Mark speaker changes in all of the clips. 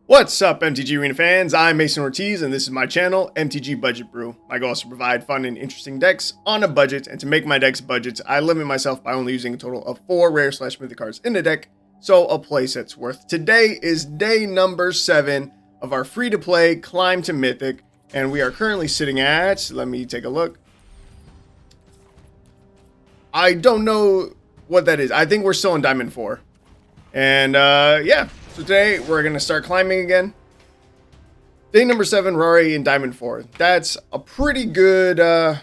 Speaker 1: What's up, MTG Arena fans? I'm Mason Ortiz, and this is my channel, MTG Budget Brew. My goal is to provide fun and interesting decks on a budget, and to make my decks budgets, I limit myself by only using a total of 4 rare/mythic cards in the deck, so a playset's worth. Today is day number 7 of our free-to-play climb to Mythic, and we are currently sitting at, let me take a look. I don't know what that is. I think we're still in Diamond 4. And, yeah. So today, we're going to start climbing again. Day number 7, Rory in Diamond 4. That's a pretty good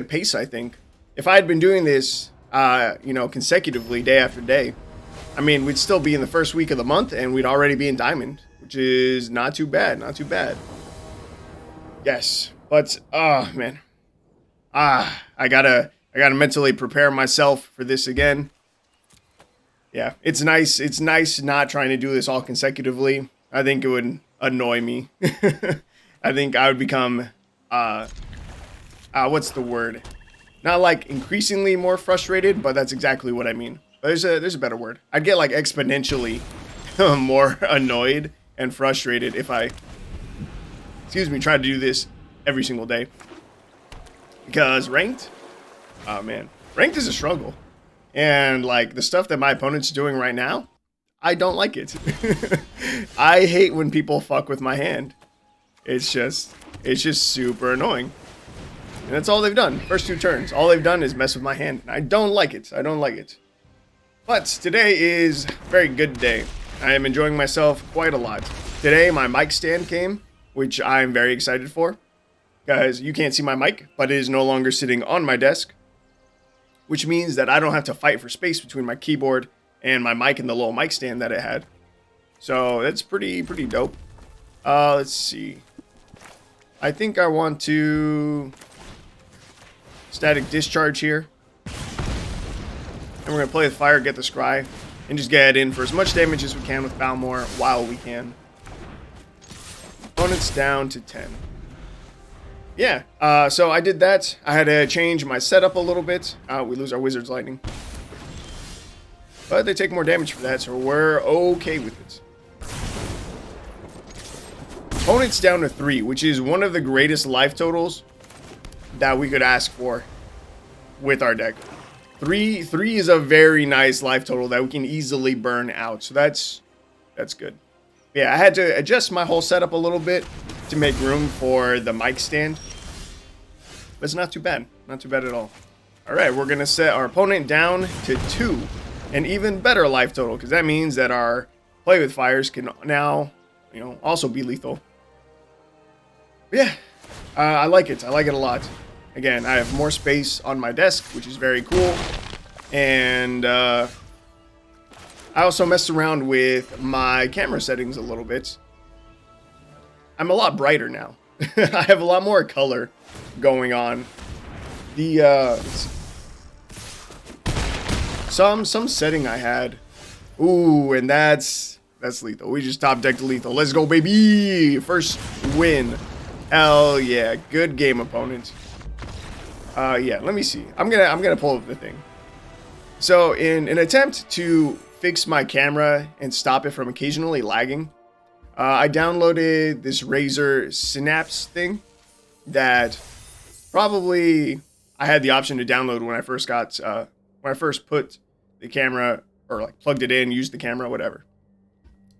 Speaker 1: pace, I think. If I had been doing this, consecutively, day after day, I mean, we'd still be in the first week of the month, and we'd already be in Diamond, which is not too bad, not too bad. Yes, but, oh, man. I gotta mentally prepare myself for this again. Yeah, it's nice. It's nice not trying to do this all consecutively. I think it would annoy me. I think I would become, what's the word? Not like increasingly more frustrated, but that's exactly what I mean. There's a better word. I'd get like exponentially more annoyed and frustrated if I, tried to do this every single day. Because ranked, oh man, ranked is a struggle. And, like, the stuff that my opponent's doing right now, I don't like it. I hate when people fuck with my hand. It's just super annoying. And that's all they've done. First 2 turns. All they've done is mess with my hand. And I don't like it. I don't like it. But today is a very good day. I am enjoying myself quite a lot. Today, my mic stand came, which I'm very excited for. Guys, you can't see my mic, but it is no longer sitting on my desk, which means that I don't have to fight for space between my keyboard and my mic and the little mic stand that it had. So that's pretty dope. Let's see. I think I want to Static Discharge here. And we're going to play with fire, get the scry, and just get in for as much damage as we can with Balmer while we can. Opponent's down to 10. Yeah, so I did that. I had to change my setup a little bit. We lose our Wizard's Lightning. But they take more damage for that, so we're okay with it. Opponent's down to 3, which is one of the greatest life totals that we could ask for with our deck. 3 is a very nice life total that we can easily burn out, so that's good. Yeah, I had to adjust my whole setup a little bit to make room for the mic stand. But it's not too bad. Not too bad at all. Alright, we're going to set our opponent down to 2. An even better life total, because that means that our play with fires can now, also be lethal. But yeah, I like it. I like it a lot. Again, I have more space on my desk, which is very cool. And I also messed around with my camera settings a little bit. I'm a lot brighter now. I have a lot more color going on. The some setting I had. Ooh, and that's lethal. We just top decked lethal. Let's go, baby! First win. Hell yeah. Good game, opponent. Yeah, let me see. I'm gonna pull up the thing. So in an attempt to fix my camera and stop it from occasionally lagging, I downloaded this Razer Synapse thing that probably I had the option to download when I first got when I first put the camera, or like plugged it in, used the camera, whatever.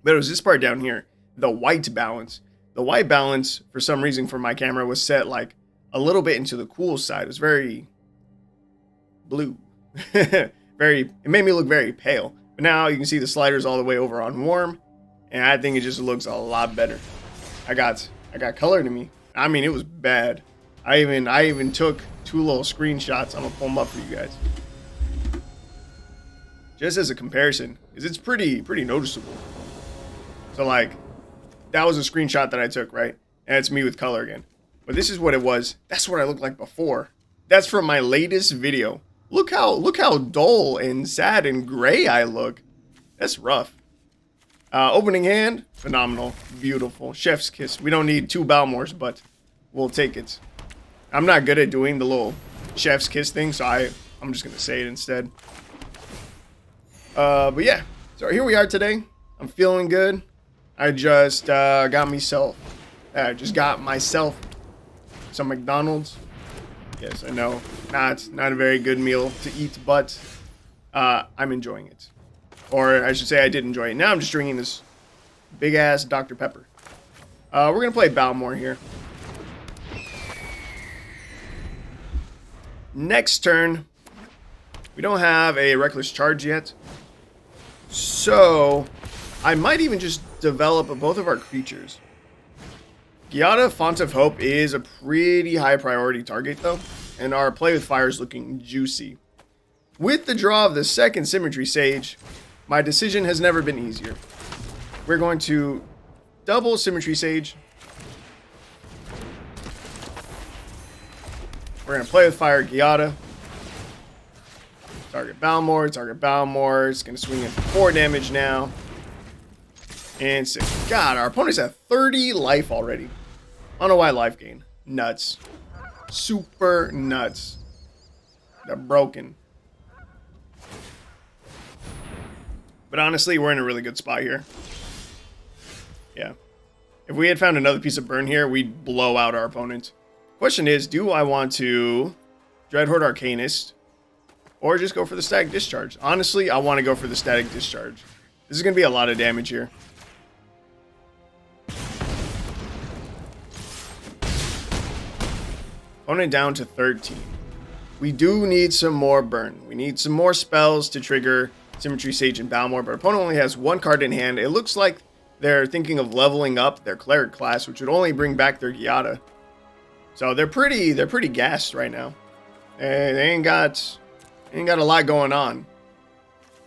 Speaker 1: But it was this part down here, the white balance. The white balance, for some reason, for my camera was set like a little bit into the cool side. It was very blue. It made me look very pale. But now you can see the sliders all the way over on warm. And I think it just looks a lot better. I got color to me. I mean, it was bad. I even took 2 little screenshots. I'm gonna pull them up for you guys, just as a comparison, because it's pretty noticeable. So like, that was a screenshot that I took, right? And it's me with color again. But this is what it was. That's what I looked like before. That's from my latest video. Look how dull and sad and gray I look. That's rough. Opening hand, phenomenal, beautiful, chef's kiss. We don't need 2 Balmors, but we'll take it. I'm not good at doing the little chef's kiss thing, so I'm just gonna say it instead. But yeah, so here we are today. I'm feeling good. I just got myself some McDonald's. Yes, I know, not a very good meal to eat, but I'm enjoying it. Or I should say I did enjoy it. Now I'm just drinking this big-ass Dr. Pepper. We're going to play Balmer here. Next turn, we don't have a Reckless Charge yet. So, I might even just develop both of our creatures. Giada, Font of Hope is a pretty high priority target though, and our Play with Fire is looking juicy. With the draw of the second Symmetry Sage, my decision has never been easier. We're going to double Symmetry Sage. We're going to Play with Fire Giada. Target Balmer. It's going to swing in for 4 damage now. And 6. God, our opponent's at 30 life already. I don't know why life gain. Nuts. Super nuts. They're broken. But honestly, we're in a really good spot here. Yeah. If we had found another piece of burn here, we'd blow out our opponent. Question is, do I want to Dreadhorde Arcanist or just go for the Static Discharge? Honestly, I want to go for the Static Discharge. This is going to be a lot of damage here. Opponent down to 13. We do need some more burn. We need some more spells to trigger Symmetry Sage and Balmer, but opponent only has 1 card in hand. It looks like they're thinking of leveling up their Cleric class, which would only bring back their Giada. So they're pretty gassed right now. They ain't got a lot going on.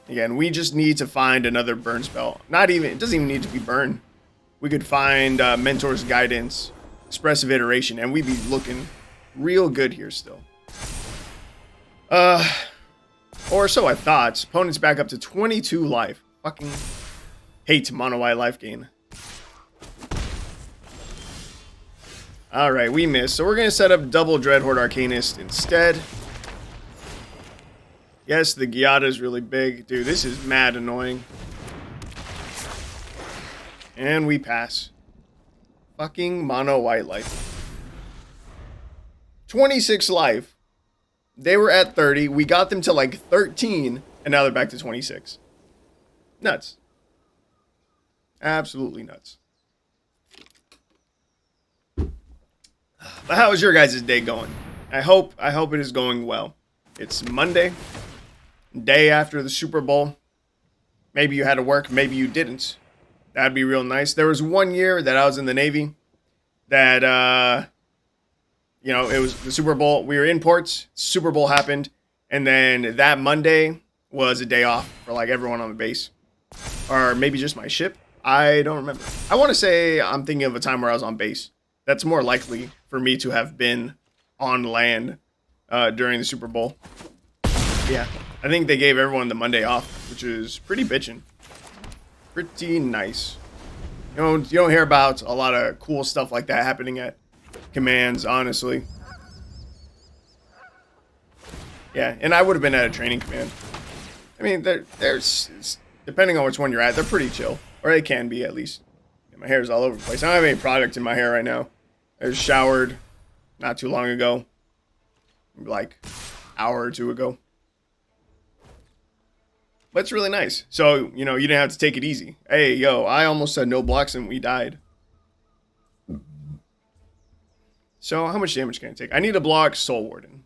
Speaker 1: Again, we just need to find another burn spell. It doesn't even need to be burn. We could find Mentor's Guidance, Expressive Iteration, and we'd be looking real good here still. Or so I thought. Opponent's back up to 22 life. Fucking hate mono white life gain. Alright, we missed. So we're going to set up double Dreadhorde Arcanist instead. Yes, the Giada is really big. Dude, this is mad annoying. And we pass. Fucking mono white life. 26 life. They were at 30. We got them to like 13. And now they're back to 26. Nuts. Absolutely nuts. But how is your guys' day going? I hope it is going well. It's Monday. Day after the Super Bowl. Maybe you had to work. Maybe you didn't. That'd be real nice. There was 1 year that I was in the Navy that, you know, it was the Super Bowl. We were in ports. Super Bowl happened. And then that Monday was a day off for like everyone on the base. Or maybe just my ship. I don't remember. I want to say I'm thinking of a time where I was on base. That's more likely for me to have been on land during the Super Bowl. Yeah, I think they gave everyone the Monday off, which is pretty bitchin'. Pretty nice. You don't hear about a lot of cool stuff like that happening at commands, honestly. Yeah, and I would have been at a training command. I mean, there's depending on which one you're at, they're pretty chill. Or they can be, at least. My hair's all over the place. I don't have any product in my hair right now. I was showered not too long ago. Like an hour or two ago. But it's really nice. So, you know, you didn't have to take it easy. Hey, yo, I almost had no blocks and we died. So, how much damage can I take? I need to block Soul Warden.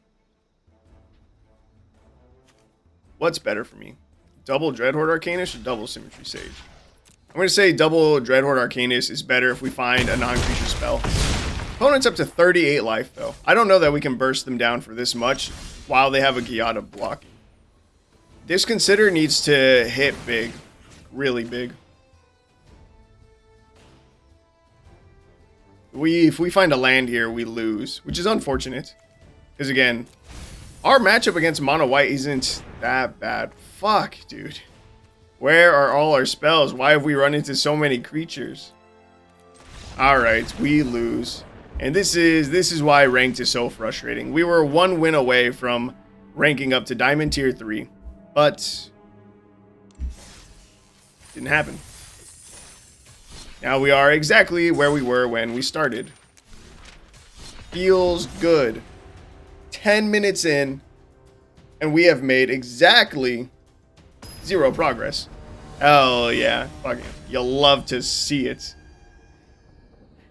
Speaker 1: What's better for me? Double Dreadhorde Arcanist or double Symmetry Sage? I'm going to say double Dreadhorde Arcanist is better if we find a non-creature spell. Opponent's up to 38 life, though. I don't know that we can burst them down for this much while they have a Giada blocking. Disconsider needs to hit big. Really big. If we find a land here, we lose, which is unfortunate. Because, again, our matchup against Mono White isn't that bad. Fuck, dude. Where are all our spells? Why have we run into so many creatures? Alright, we lose. And this is why ranked is so frustrating. We were 1 win away from ranking up to Diamond Tier 3. But didn't happen. Now we are exactly where we were when we started. Feels good. 10 minutes in, and we have made exactly 0 progress. Hell yeah. Fucking, you'll love to see it.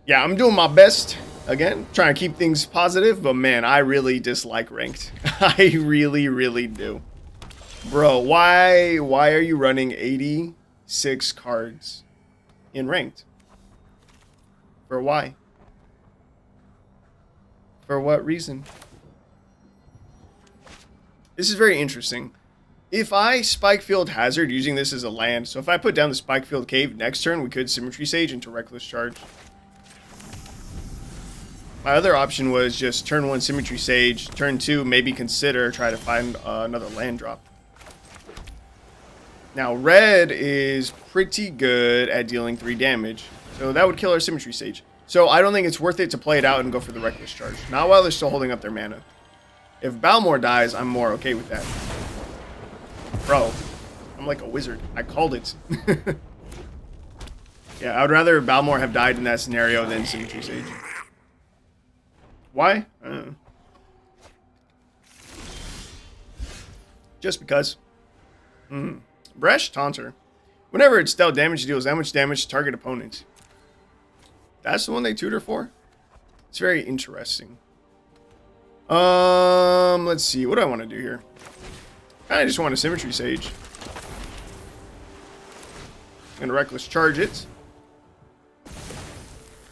Speaker 1: Yeah, I'm doing my best. Again, trying to keep things positive, but man, I really dislike ranked. I really, really do. Bro, why are you running 86 cards in ranked? For why? For what reason? This is very interesting. If I Spikefield Hazard using this as a land, so if I put down the Spikefield Cave next turn, we could Symmetry Sage into Reckless Charge. My other option was just turn 1 Symmetry Sage, turn 2 maybe consider try to find another land drop. Now red is pretty good at dealing 3 damage, so that would kill our Symmetry Sage. So I don't think it's worth it to play it out and go for the Reckless Charge. Not while they're still holding up their mana. If Balmer dies, I'm more okay with that. Bro, I'm like a wizard. I called it. Yeah, I would rather Balmer have died in that scenario than Symmetry Sage. Why? I don't know. Just because. Bresh Taunter. Whenever it's dealt damage, it deals that much damage to target opponent. That's the one they tutor for? It's very interesting. Let's see. What do I want to do here? I just want a Symmetry Sage. I'm going to Reckless Charge it.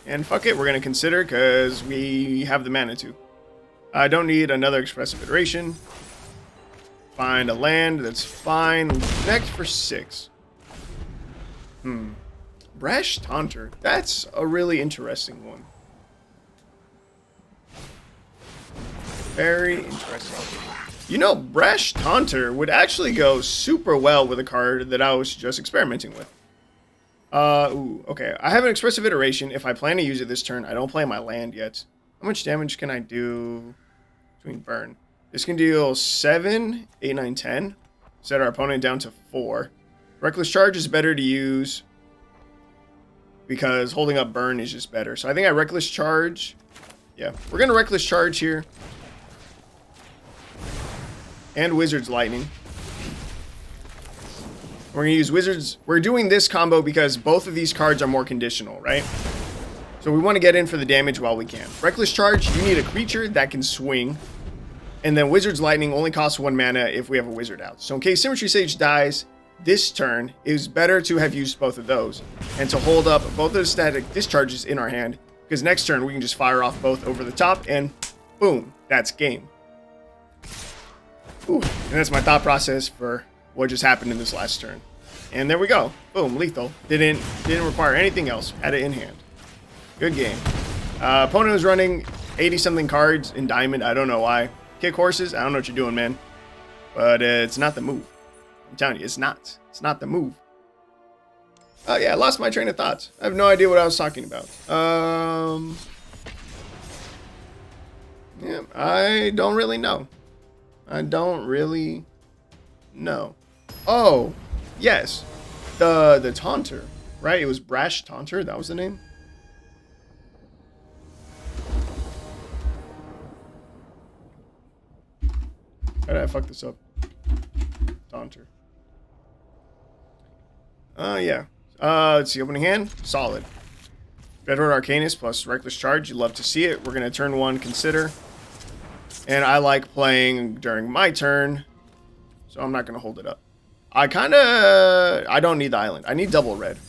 Speaker 1: And fuck it, we're going to consider because we have the mana to. I don't need another Expressive Iteration. Find a land, that's fine. Next for 6. Brash Taunter. That's a really interesting one. Very interesting. You know, Brash Taunter would actually go super well with a card that I was just experimenting with. Ooh, okay. I have an Expressive Iteration. If I plan to use it this turn, I don't play my land yet. How much damage can I do between burn? This can deal 7, 8, 9, 10. Set our opponent down to 4. Reckless Charge is better to use because holding up burn is just better. So I think I Reckless Charge. Yeah, we're going to Reckless Charge here. And Wizard's Lightning. We're going to use Wizards. We're doing this combo because both of these cards are more conditional, right? So we want to get in for the damage while we can. Reckless Charge, you need a creature that can swing. And then Wizard's Lightning only costs 1 mana if we have a wizard out. So in case Symmetry Sage dies this turn, it is better to have used both of those. And to hold up both of the Static Discharges in our hand. Because next turn we can just fire off both over the top and boom, that's game. Ooh, and that's my thought process for what just happened in this last turn. And there we go. Boom, lethal. Didn't require anything else. Had it in hand. Good game. Opponent was running 80-something cards in Diamond. I don't know why. Kick horses. I don't know what you're doing, man. But it's not the move. I'm telling you, it's not. It's not the move. Oh, yeah, I lost my train of thought. I have no idea what I was talking about. Yeah, I don't really know. I don't really know. Oh, yes. The Taunter, right? It was Brash Taunter. That was the name. How did I fuck this up? Taunter. Yeah. Let's see. Opening hand. Solid. Dreadhorde Arcanist plus Reckless Charge. You love to see it. We're going to turn 1, consider. And I like playing during my turn. So I'm not going to hold it up. I don't need the island. I need double red.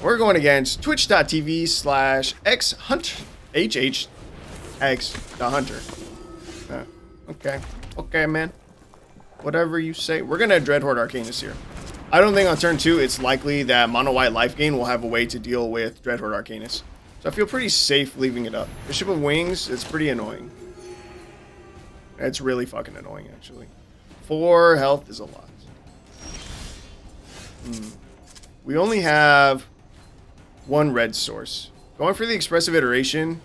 Speaker 1: We're going against twitch.tv/HHX the Hunter. Okay. Okay, man. Whatever you say. We're going to Dreadhorde Arcanist here. I don't think on turn 2 it's likely that Mono White Life Gain will have a way to deal with Dreadhorde Arcanist. So I feel pretty safe leaving it up. Bishop of Wings, it's pretty annoying. It's really fucking annoying, actually. 4 health is a lot. We only have 1 red source. Going for the Expressive Iteration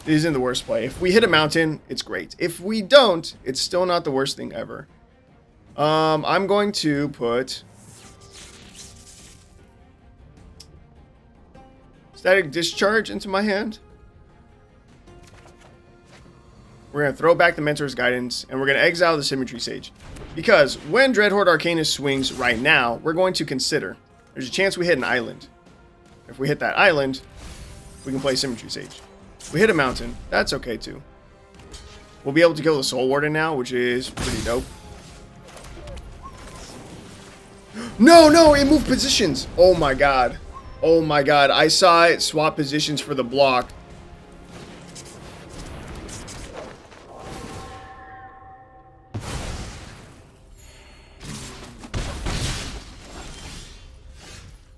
Speaker 1: isn't the worst play. If we hit a mountain, it's great. If we don't, it's still not the worst thing ever. I'm going to put Static Discharge into my hand. We're going to throw back the Mentor's Guidance, and we're going to exile the Symmetry Sage. Because when Dreadhorde Arcanist swings right now, we're going to consider there's a chance we hit an island. If we hit that island, we can play Symmetry Sage. If we hit a mountain, that's okay too. We'll be able to kill the Soul Warden now, which is pretty dope. No, it moved positions. Oh my god. Oh my god. I saw it swap positions for the block.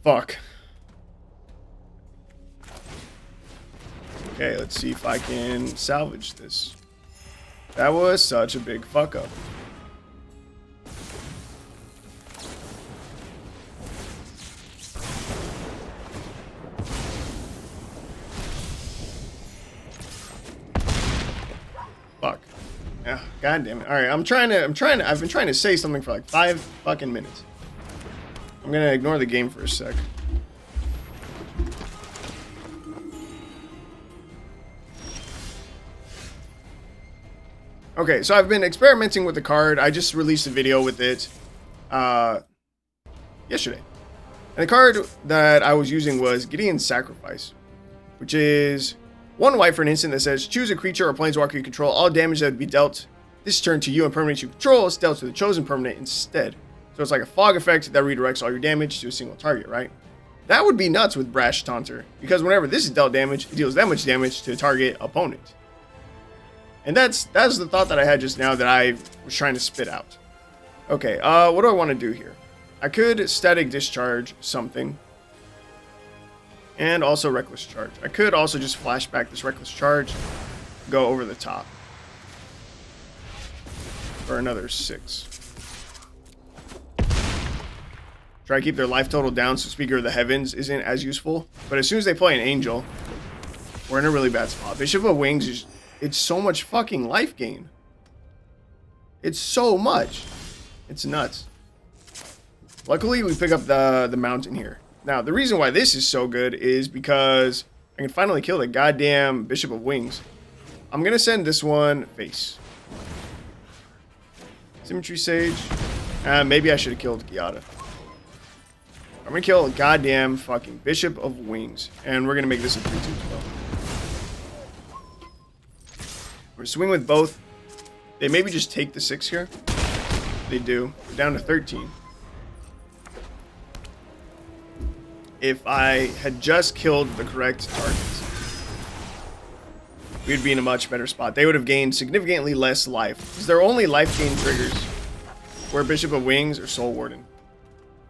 Speaker 1: Fuck. Okay, let's see if I can salvage this. That was such a big fuck up. Fuck. Yeah, god damn it. Alright, I've been trying to say something for like 5 fucking minutes. I'm gonna ignore the game for a sec. Okay, so I've been experimenting with the card. I just released a video with it yesterday. And the card that I was using was Gideon's Sacrifice, which is 1 white for an instant that says, choose a creature or planeswalker you control. All damage that would be dealt this turn to you and permanent you control is dealt to the chosen permanent instead. So it's like a fog effect that redirects all your damage to a single target, right? That would be nuts with Brash Taunter, because whenever this is dealt damage, it deals that much damage to a target opponent. And that's the thought that I had just now that I was trying to spit out. Okay, what do I want to do here? I could Static Discharge something. And also Reckless Charge. I could also just flash back this Reckless Charge, go over the top. For another 6. Try to keep their life total down so Speaker of the Heavens isn't as useful. But as soon as they play an Angel, we're in a really bad spot. Bishop of Wings is... it's so much fucking life gain. It's so much. It's nuts. Luckily, we pick up the mountain here. Now, the reason why this is so good is because I can finally kill the goddamn Bishop of Wings. I'm going to send this one face. Symmetry Sage. Maybe I should have killed Giada. I'm going to kill a goddamn fucking Bishop of Wings. And we're going to make this a 3-2 as well. We're swing with both. They maybe just take the 6 here. They do. We're down to 13. If I had just killed the correct targets, we'd be in a much better spot. They would have gained significantly less life. Because their only life gain triggers were Bishop of Wings or Soul Warden.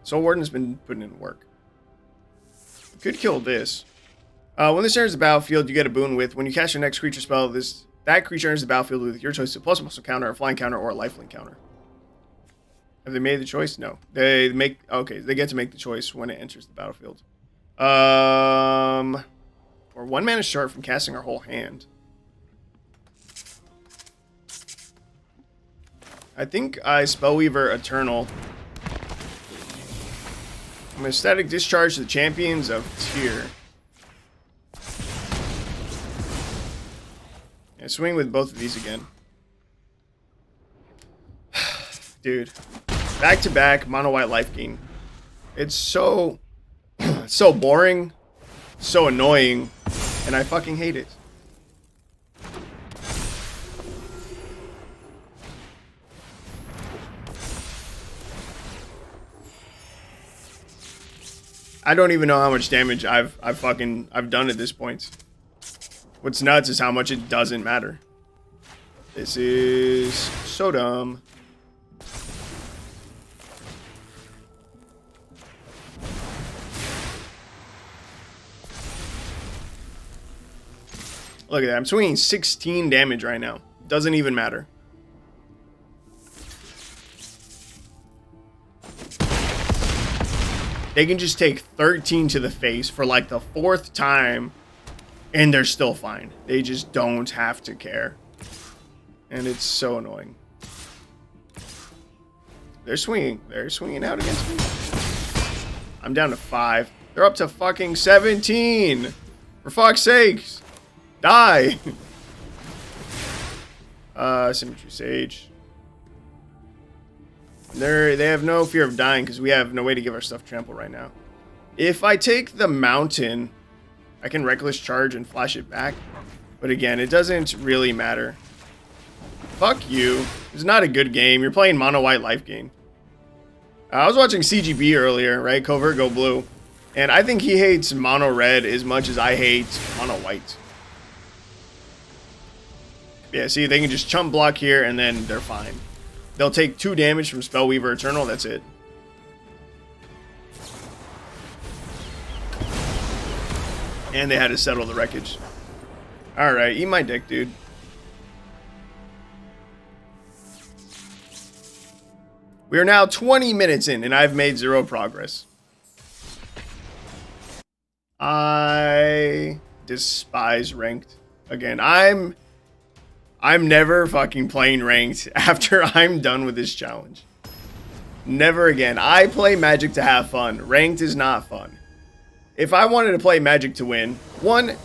Speaker 1: Soul Warden has been putting in work. We could kill this. When this enters the battlefield, you get a boon with, when you cast your next creature spell, that creature enters the battlefield with your choice of plus muscle counter, a flying counter, or a lifelink counter. Have they made the choice? No. They get to make the choice when it enters the battlefield. We're 1 mana short from casting our whole hand. I think I Spellweaver Eternal. I'm going to Static Discharge the champions of tier. And swing with both of these again. Dude. Back to back mono white life gain. It's so boring, so annoying, and I fucking hate it. I don't even know how much damage I've done at this point. What's nuts is how much it doesn't matter. This is so dumb. Look at that. I'm swinging 16 damage right now. Doesn't even matter. They can just take 13 to the face for like the 4th time, and they're still fine. They just don't have to care. And it's so annoying. They're swinging. They're swinging out against me. I'm down to 5. They're up to fucking 17. For fuck's sakes! Die! Symmetry Sage. They have no fear of dying because we have no way to give our stuff trample right now. If I take the mountain, I can Reckless Charge and flash it back. But again, it doesn't really matter. Fuck you. It's not a good game. You're playing mono white life gain. I was watching CGB earlier, right? Covert Go Blue. And I think he hates mono red as much as I hate mono white. Yeah, see, they can just chump block here and then they're fine. They'll take 2 damage from Spellweaver Eternal, that's it. And they had to settle the wreckage. Alright, eat my dick, dude. We are now 20 minutes in, and I've made 0 progress. I despise ranked. Again, I'm never fucking playing ranked after I'm done with this challenge. Never again. I play Magic to have fun. Ranked is not fun. If I wanted to play Magic to win, 1,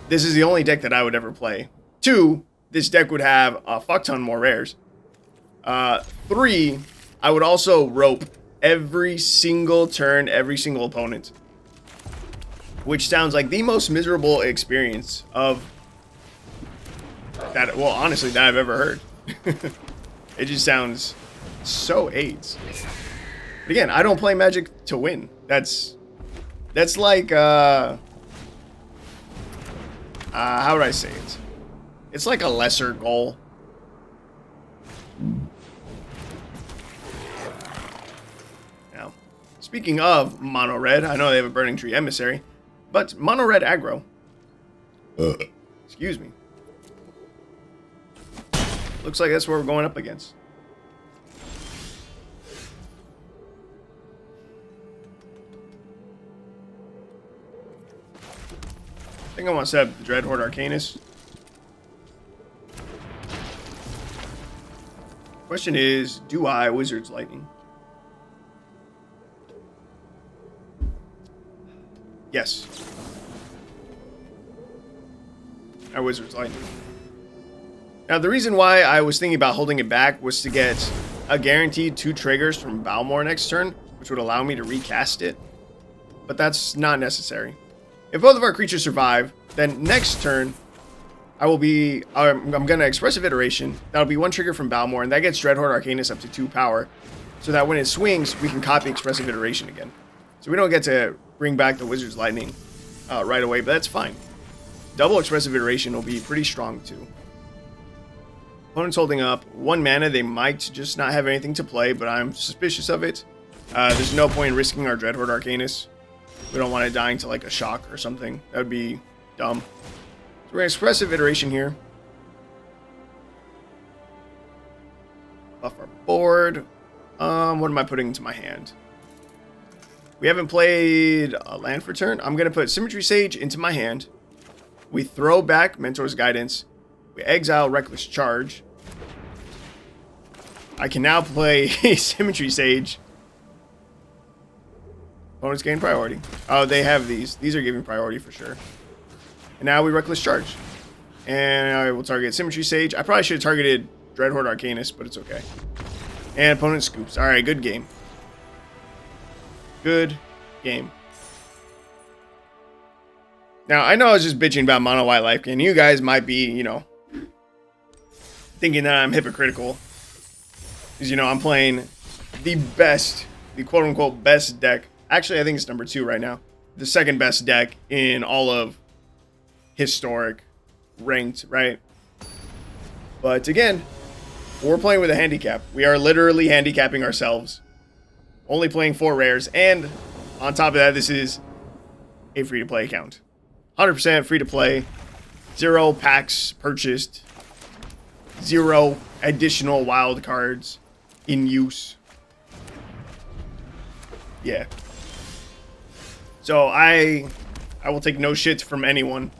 Speaker 1: this is the only deck that I would ever play. 2, this deck would have a fuck ton more rares. 3, I would also rope every single turn, every single opponent. Which sounds like the most miserable experience of that, well, honestly, that I've ever heard. It just sounds so AIDS. But again, I don't play Magic to win. That's like, how would I say it? It's like a lesser goal. Now, speaking of mono red, I know they have a Burning Tree Emissary, but mono red aggro. Excuse me. Looks like that's what we're going up against. I think I want to set up the Dreadhorde Arcanist. Question is, do I Wizard's Lightning? Yes. I Wizard's Lightning. Now, the reason why I was thinking about holding it back was to get a guaranteed 2 triggers from Balmer next turn, which would allow me to recast it. But that's not necessary. If both of our creatures survive, then next turn, I'm going to Expressive Iteration. That'll be 1 trigger from Balmer, and that gets Dreadhorde Arcanist up to 2 power. So that when it swings, we can copy Expressive Iteration again. So we don't get to bring back the Wizard's Lightning right away, but that's fine. Double Expressive Iteration will be pretty strong too. Opponent's holding up 1 mana. They might just not have anything to play, but I'm suspicious of it. There's no point in risking our Dreadhorde Arcanist. We don't want it dying to like a shock or something. That would be dumb. So we're going to Expressive Iteration here. Buff our board. What am I putting into my hand? We haven't played a land for turn. I'm going to put Symmetry Sage into my hand. We throw back Mentor's Guidance. We exile Reckless Charge. I can now play Symmetry Sage. Opponents gain priority. Oh, they have these. These are giving priority for sure. And now we Reckless Charge. And I will target Symmetry Sage. I probably should have targeted Dreadhorde Arcanist, but it's okay. And opponent scoops. Alright, good game. Good game. Now, I know I was just bitching about mono white life gain. You guys might be, you know, thinking that I'm hypocritical. Because, you know, I'm playing the best, the quote-unquote best deck. Actually, I think it's number 2 right now. The second best deck in all of historic ranked, right? But again, we're playing with a handicap. We are literally handicapping ourselves. Only playing 4 rares. And on top of that, this is a free-to-play account. 100% free-to-play. 0 packs purchased. 0 additional wild cards in use. Yeah. So I will take no shit from anyone.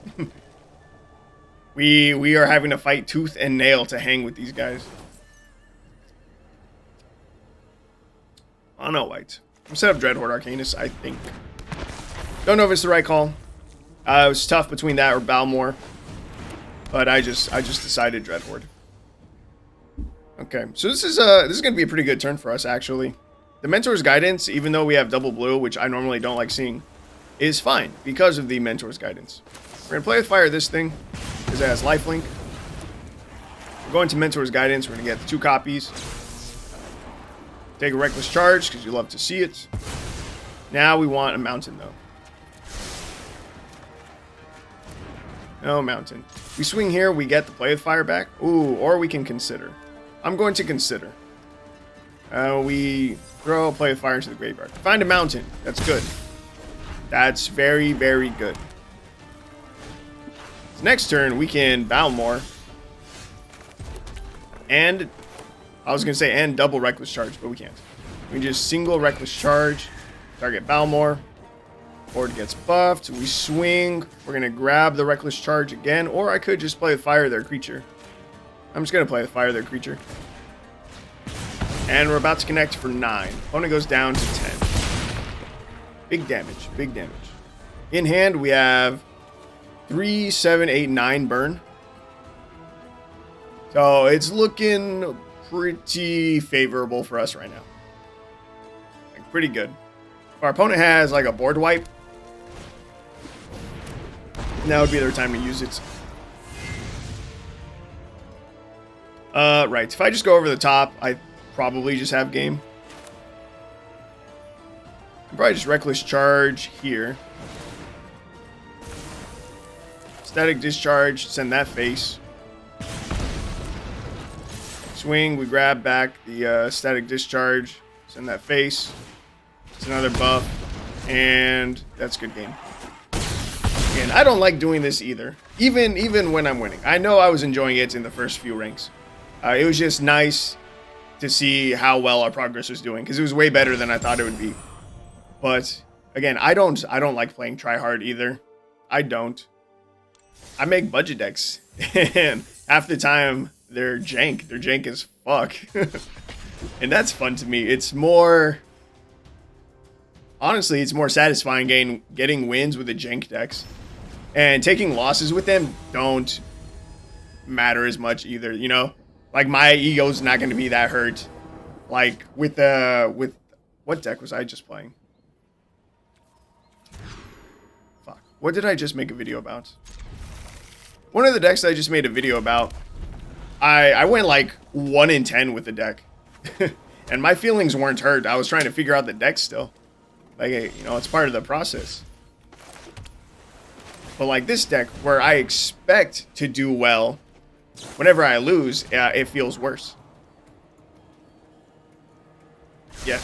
Speaker 1: We are having to fight tooth and nail to hang with these guys. Oh no, white. I'm set up Dreadhorde Arcanist, I think. Don't know if it's the right call. It was tough between that or Balmer, but I just decided Dreadhorde. Okay, so this is gonna be a pretty good turn for us actually. The Mentor's Guidance, even though we have double blue, which I normally don't like seeing, is fine because of the Mentor's Guidance. We're gonna play with fire this thing because it has lifelink. We're going to Mentor's Guidance. We're gonna get 2 copies. Take a Reckless Charge because you love to see it. Now we want a mountain though. No mountain. We swing here, we get the play with fire back. Ooh, or we can consider. I'm going to consider. We throw play with fire into the graveyard. Find a mountain. That's good. That's very, very good. So next turn, we can Balmer. And, I was going to say, and double Reckless Charge, but we can't. We just single Reckless Charge. Target Balmer. Board gets buffed. We swing. We're going to grab the Reckless Charge again. Or I could just play with fire their creature. I'm just going to play with fire their creature. And we're about to connect for 9. Opponent goes down to 10. Big damage. Big damage. In hand, we have 3, 7, 8, 9 burn. So it's looking pretty favorable for us right now. Like, pretty good. If our opponent has like a board wipe, now would be their time to use it. Right. If I just go over the top, I probably just have game. I'll probably just Reckless Charge here. Static Discharge, send that face. Swing, we grab back the Static Discharge, send that face. It's another buff, and that's good game. And I don't like doing this either, even when I'm winning. I know I was enjoying it in the first few ranks. It was just nice to see how well our progress was doing, because it was way better than I thought it would be. But again, I don't like playing try hard either. I don't. I make budget decks, and half the time they're jank. They're jank as fuck, and that's fun to me. It's more, honestly, it's more satisfying getting wins with the jank decks, and taking losses with them don't matter as much either. You know. Like, my ego's not going to be that hurt. Like, with what deck was I just playing? Fuck. What did I just make a video about? One of the decks that I just made a video about, I went like 1 in 10 with the deck. And my feelings weren't hurt. I was trying to figure out the deck still. Like, you know, it's part of the process. But like this deck, where I expect to do well, whenever I lose, it feels worse. Yeah.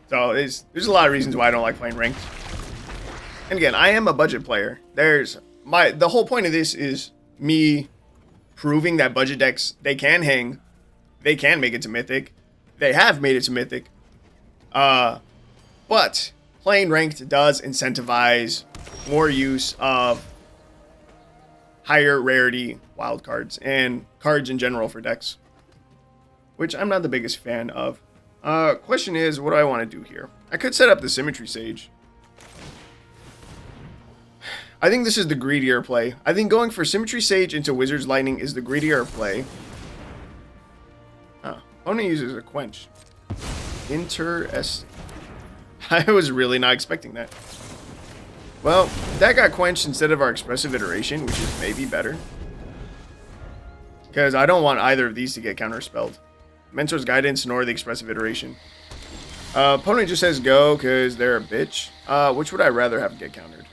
Speaker 1: So there's a lot of reasons why I don't like playing ranked. And again, I am a budget player. The whole point of this is me proving that budget decks, they can hang. They can make it to Mythic. They have made it to Mythic. But playing ranked does incentivize more use of higher rarity wild cards and cards in general for decks, which I'm not the biggest fan of. Question is, what do I want to do here? I could set up the Symmetry Sage. I think this is the greedier play. I think going for Symmetry Sage into Wizard's Lightning is the greedier play. Opponent uses a Quench. Interesting. I was really not expecting that. Well, that got quenched instead of our Expressive Iteration, which is maybe better. Because I don't want either of these to get counterspelled. Mentor's Guidance nor the Expressive Iteration. Opponent just says go because they're a bitch. Which would I rather have get countered?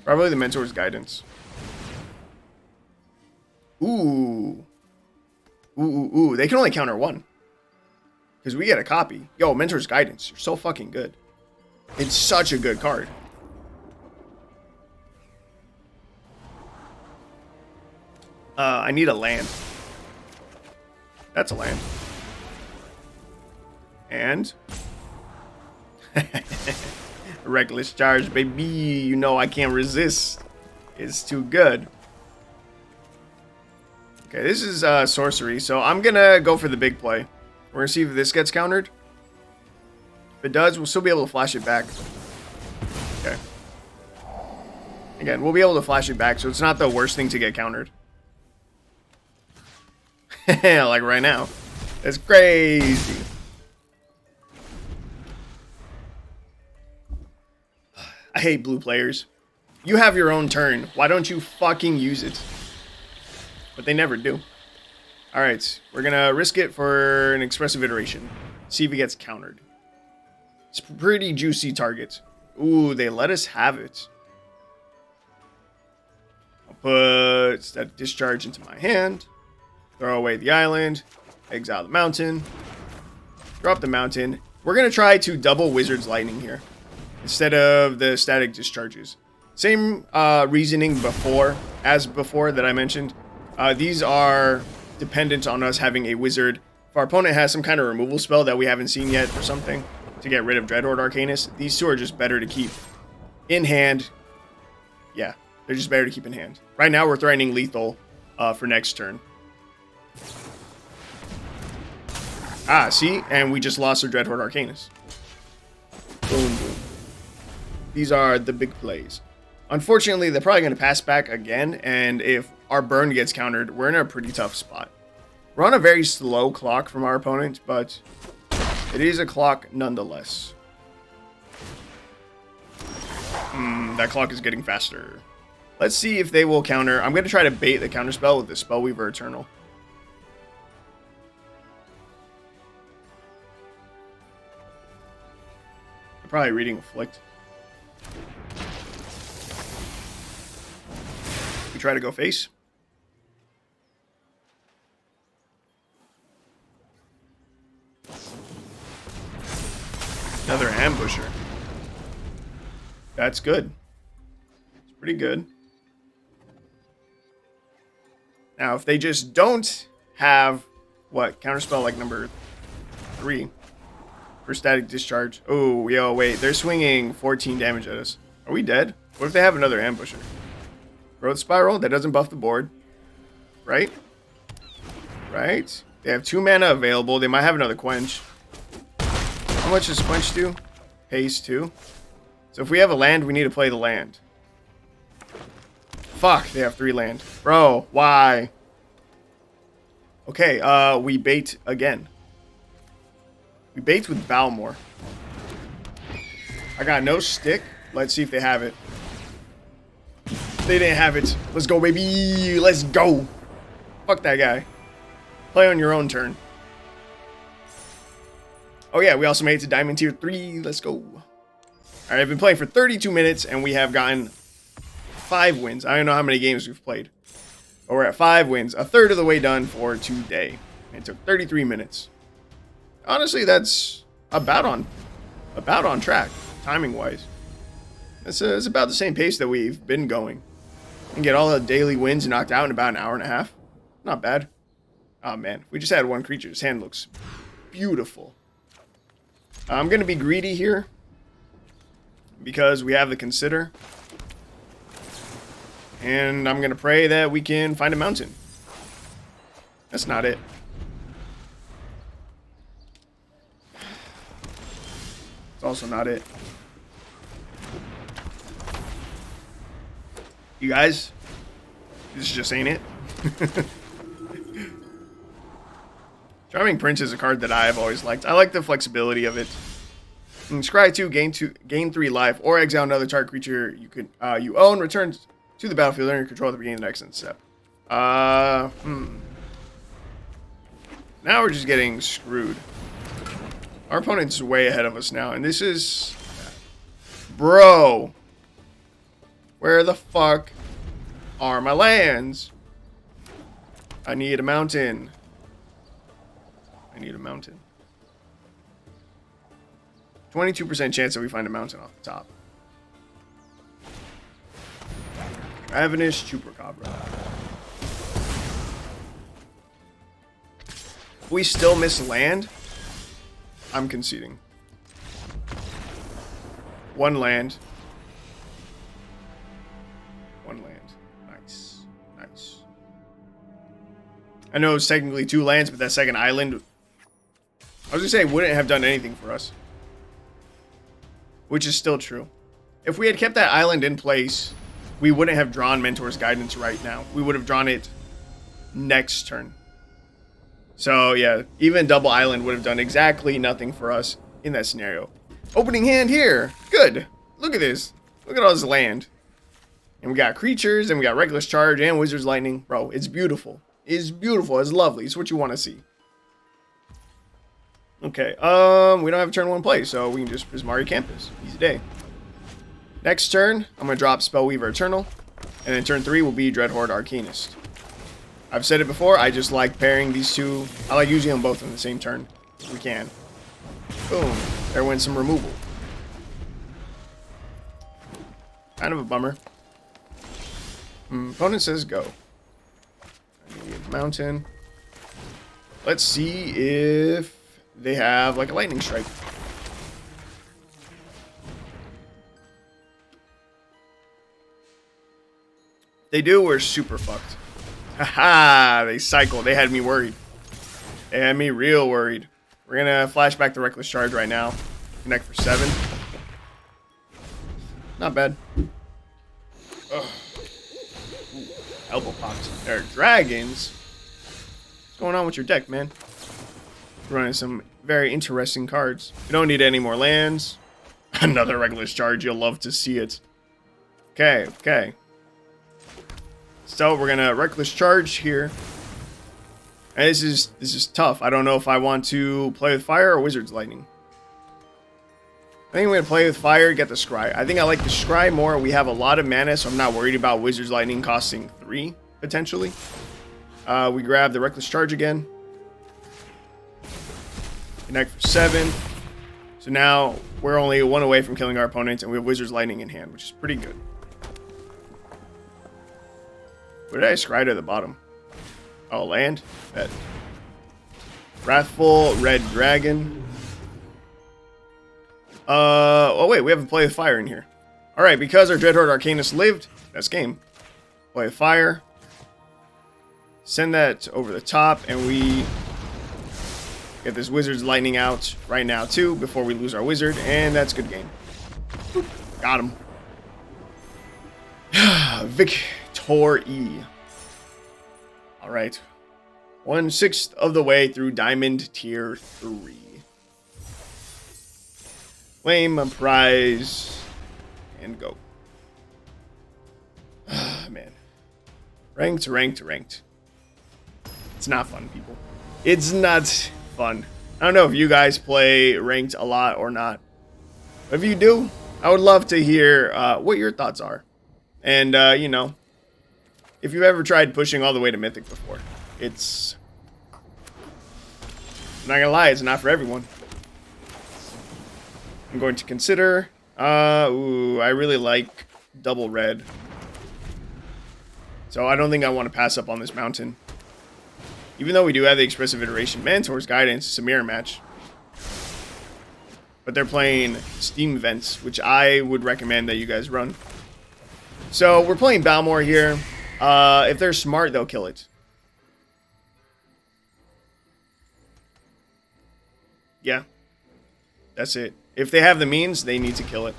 Speaker 1: Probably the Mentor's Guidance. Ooh. Ooh. They can only counter 1. Because we get a copy. Yo, Mentor's Guidance. You're so fucking good. It's such a good card. I need a land. That's a land. And Reckless Charge, baby. You know I can't resist. It's too good. Okay, this is sorcery, so I'm gonna go for the big play. We're gonna see if this gets countered. If it does, we'll still be able to flash it back. Okay. Again, we'll be able to flash it back, so it's not the worst thing to get countered. Like right now. That's crazy. I hate blue players. You have your own turn. Why don't you fucking use it? But they never do. Alright, we're gonna risk it for an Expressive Iteration. See if it gets countered. It's a pretty juicy target. Ooh, they let us have it. I'll put Static Discharge into my hand. Throw away the island. Exile the mountain. Drop the mountain. We're gonna try to double Wizard's Lightning here instead of the Static Discharges. Same reasoning as before that I mentioned. These are dependent on us having a wizard. If our opponent has some kind of removal spell that we haven't seen yet or something to get rid of Dreadhorde Arcanist, these two are just better to keep in hand. Yeah, they're just better to keep in hand. Right now we're threatening lethal for next turn. Ah, see? And we just lost our Dreadhorde Arcanist. Boom, boom. These are the big plays. Unfortunately, they're probably going to pass back again, and if our burn gets countered, we're in a pretty tough spot. We're on a very slow clock from our opponent, but it is a clock nonetheless. That clock is getting faster. Let's see if they will counter. I'm going to try to bait the counterspell with the Spellweaver Eternal. I'm probably reading Afflict. We try to go face. Another ambusher. That's good. It's pretty good. Now, if they just don't have, what, counterspell like number 3 for Static Discharge. Oh, yo, wait. They're swinging 14 damage at us. Are we dead? What if they have another ambusher? Growth Spiral, that doesn't buff the board. Right? Right? They have 2 mana available. They might have another Quench. How much does Quench do? Haste 2. So if we have a land, we need to play the land. Fuck, they have 3 land. Bro, why? Okay, we bait again. We bait with Balmer. I got no stick. Let's see if they have it. They didn't have it. Let's go, baby. Let's go. Fuck that guy. Play on your own turn. Oh, yeah. We also made it to Diamond Tier 3. Let's go. All right. I've been playing for 32 minutes, and we have gotten 5 wins. I don't know how many games we've played. But we're at 5 wins. A third of the way done for today. It took 33 minutes. Honestly, that's about on track, timing-wise. It's about the same pace that we've been going. And get all the daily wins knocked out in about an hour and a half. Not bad. Oh, man. We just had 1 creature. His hand looks beautiful. I'm going to be greedy here. Because we have the Consider. And I'm going to pray that we can find a mountain. That's not it. It's also not it. You guys, this just ain't it. Charming Prince is a card that I've always liked. I like the flexibility of it. Scry 2, gain 3 life, or exile another target creature you own, returns to the battlefield under your control at the beginning of the next step. Now we're just getting screwed. Our opponent's way ahead of us now, and this is... Bro! Where the fuck are my lands? I need a mountain. I need a mountain. 22% chance that we find a mountain off the top. Ravenous Chupacabra. We still miss land? I'm conceding. 1 land. 1 land. Nice. Nice. I know it's technically 2 lands, but that second island, I was gonna say, wouldn't have done anything for us. Which is still true. If we had kept that island in place, we wouldn't have drawn Mentor's Guidance right now. We would have drawn it next turn. So yeah, even double island would have done exactly nothing for us in that scenario. Opening hand here. Good. Look at this. Look at all this land. And we got creatures, and we got Reckless Charge and Wizard's Lightning. Bro, it's beautiful. It's beautiful. It's lovely. It's what you want to see. Okay, we don't have a turn 1 play, so we can just Prismari Campus. Easy day. Next turn, I'm going to drop Spellweaver Eternal. And then turn 3 will be Dreadhorde Arcanist. I've said it before, I just like pairing these two. I like using them both in the same turn, if we can. Boom. There went some removal. Kind of a bummer. Opponent says go. I need a mountain. Let's see if they have like a lightning strike. They do, we're super fucked. Haha, they cycled. They had me worried. They had me real worried. We're gonna flash back the Reckless Charge right now. Connect for 7. Not bad. Ugh. Ooh, elbow popped. There are dragons. What's going on with your deck, man? Running some very interesting cards. You don't need any more lands. Another Reckless Charge. You'll love to see it. Okay, okay. So we're gonna Reckless Charge here. And this is tough. I don't know if I want to play with fire or Wizard's Lightning. I think I'm gonna play with fire, get the Scry. I think I like the Scry more. We have a lot of mana, so I'm not worried about Wizard's Lightning costing 3 potentially. We grab the Reckless Charge again. Connect for 7. So now we're only 1 away from killing our opponent, and we have Wizard's Lightning in hand, which is pretty good. What did I scry to the bottom? Oh, land? Bet. Wrathful Red Dragon. Oh wait, we have a play with fire in here. Alright, because our Dreadhorde Arcanist lived, that's game. Play with fire. Send that over the top, and we get this Wizard's Lightning out right now too, before we lose our wizard, and that's good game. Boop. Got him. Victory. Alright. 1/6 of the way through Diamond Tier 3. Claim a prize and go. Man. Ranked, ranked, ranked. It's not fun, people. It's not fun. I don't know if you guys play ranked a lot or not. If you do, I would love to hear what your thoughts are. And, you know, if you've ever tried pushing all the way to Mythic before, it's... I'm not gonna lie, it's not for everyone. I'm going to consider... ooh, I really like double red. So I don't think I want to pass up on this mountain. Even though we do have the Expressive Iteration. Mentor's Guidance, it's a mirror match. But they're playing Steam Vents, which I would recommend that you guys run. So we're playing Balmer here. If they're smart, they'll kill it. Yeah. That's it. If they have the means, they need to kill it.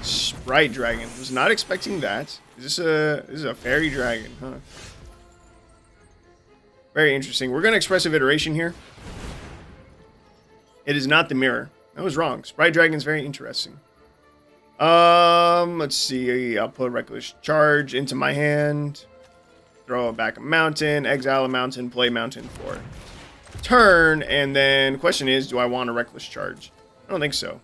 Speaker 1: Sprite Dragon. Was not expecting that. This is a fairy dragon, huh? Very interesting. We're going to Expressive Iteration here. It is not the mirror. I was wrong. Sprite Dragon's very interesting. Let's see. I'll put Reckless Charge into my hand. Throw back a mountain. Exile a mountain. Play mountain for turn. And then question is, do I want a Reckless Charge? I don't think so.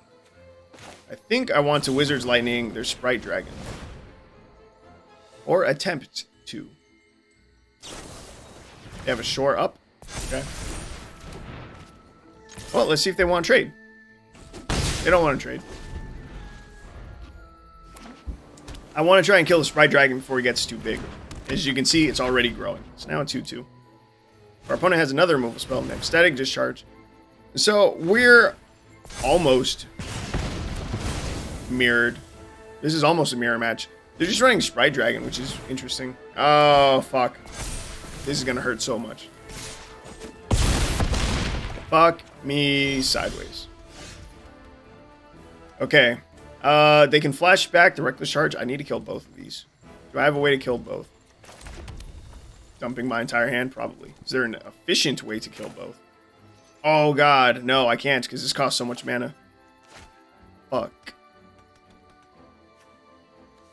Speaker 1: I think I want to Wizard's Lightning their Sprite Dragon. Or attempt to. They have a shore up. Okay. Well, let's see if they want to trade. They don't want to trade. I want to try and kill the Sprite Dragon before he gets too big. As you can see, it's already growing. It's now a 2/2. Our opponent has another removal spell next. Static Discharge. So, we're almost mirrored. This is almost a mirror match. They're just running Sprite Dragon, which is interesting. Oh, fuck. This is going to hurt so much. Fuck me sideways. Okay. They can flash back the Reckless Charge. I need to kill both of these. Do I have a way to kill both? Dumping my entire hand? Probably. Is there an efficient way to kill both? Oh, God. No, I can't because this costs so much mana. Fuck.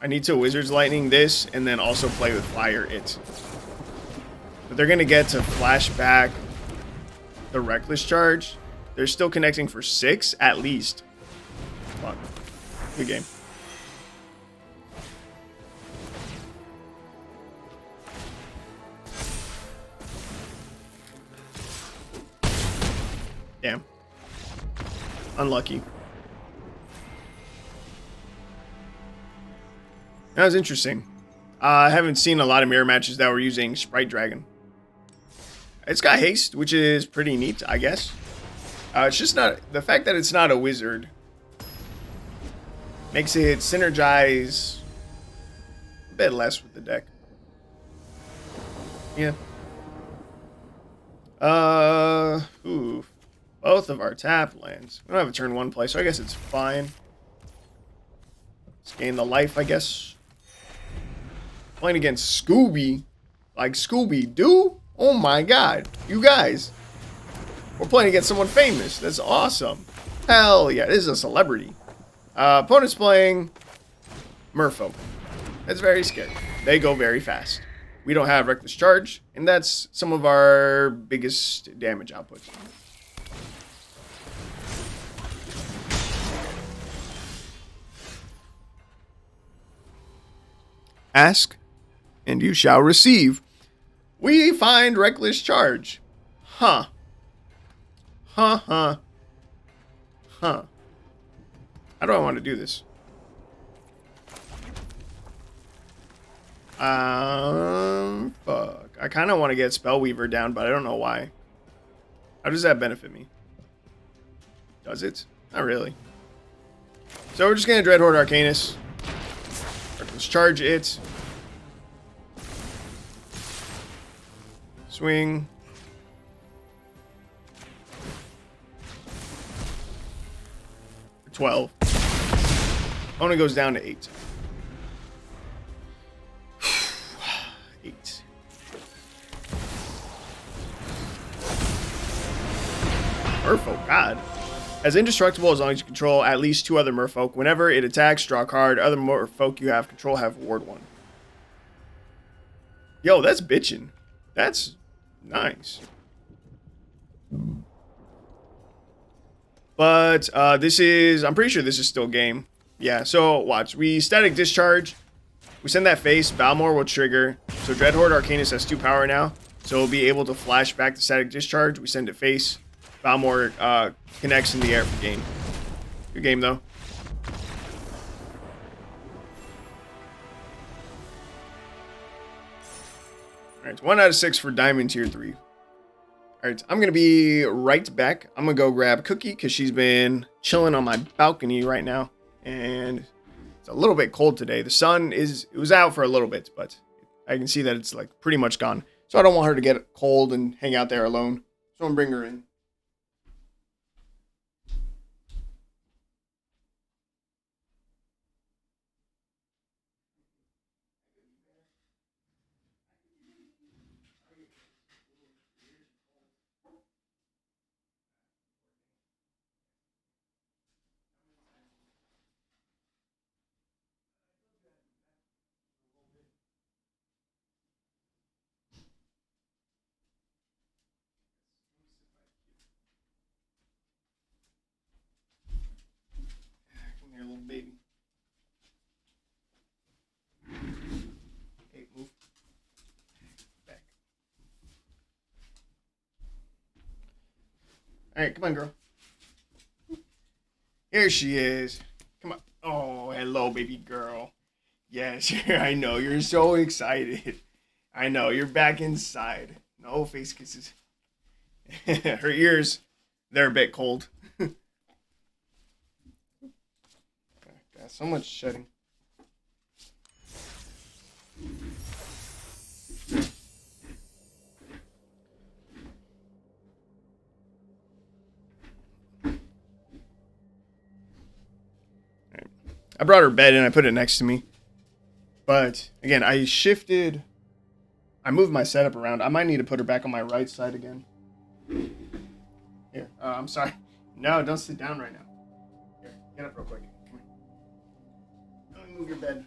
Speaker 1: I need to Wizard's Lightning this and then also play with Fire it. But they're going to get to flash back the Reckless Charge. They're still connecting for 6 at least. Fuck. Good game. Damn. Unlucky. That was interesting. I haven't seen a lot of mirror matches that were using Sprite Dragon. It's got haste, which is pretty neat, I guess. It's just not... The fact that it's not a wizard makes it synergize a bit less with the deck. Yeah. Ooh. Both of our tap lands. We don't have a turn 1 play, so I guess it's fine. Let's gain the life, I guess. Playing against Scooby. Like Scooby-Doo? Oh my god. You guys. We're playing against someone famous. That's awesome. Hell yeah. This is a celebrity. Opponent's playing Merfolk. That's very scary. They go very fast. We don't have Reckless Charge, and that's some of our biggest damage outputs. Ask, and you shall receive. We find Reckless Charge. Huh. Huh. How do I want to do this? Fuck. I kind of want to get Spellweaver down, but I don't know why. How does that benefit me? Does it? Not really. So we're just going to Dreadhorde Arcanist. Reckless Charge it. Swing. For 12. Opponent goes down to 8. 8. Merfolk, God. As indestructible as long as you control at least 2 other Merfolk. Whenever it attacks, draw a card. Other Merfolk you have control have ward 1. Yo, that's bitchin'. That's nice. But this is... I'm pretty sure this is still game. Yeah, so watch. We Static Discharge. We send that face. Balmer will trigger. So Dreadhorde Arcanist has 2 power now. So we'll be able to flash back the Static Discharge. We send it face. Balmer connects in the air for game. Good game, though. Alright, 1 out of 6 for Diamond Tier 3. Alright, I'm going to be right back. I'm going to go grab Cookie because she's been chilling on my balcony right now. And it's a little bit cold today. The sun it was out for a little bit, but I can see that it's like pretty much gone. So I don't want her to get cold and hang out there alone. So I'm going to bring her in. Come here, little baby. Hey, move. Back. Alright, come on, girl. Here she is. Come on. Oh, hello, baby girl. Yes, I know. You're so excited. I know. You're back inside. No face kisses. Her ears, they're a bit cold. Got so much shedding. I brought her bed and I put it next to me. But again, I moved my setup around. I might need to put her back on my right side again. Here, I'm sorry. No, don't sit down right now. Here, get up real quick. Come here. Let me move your bed.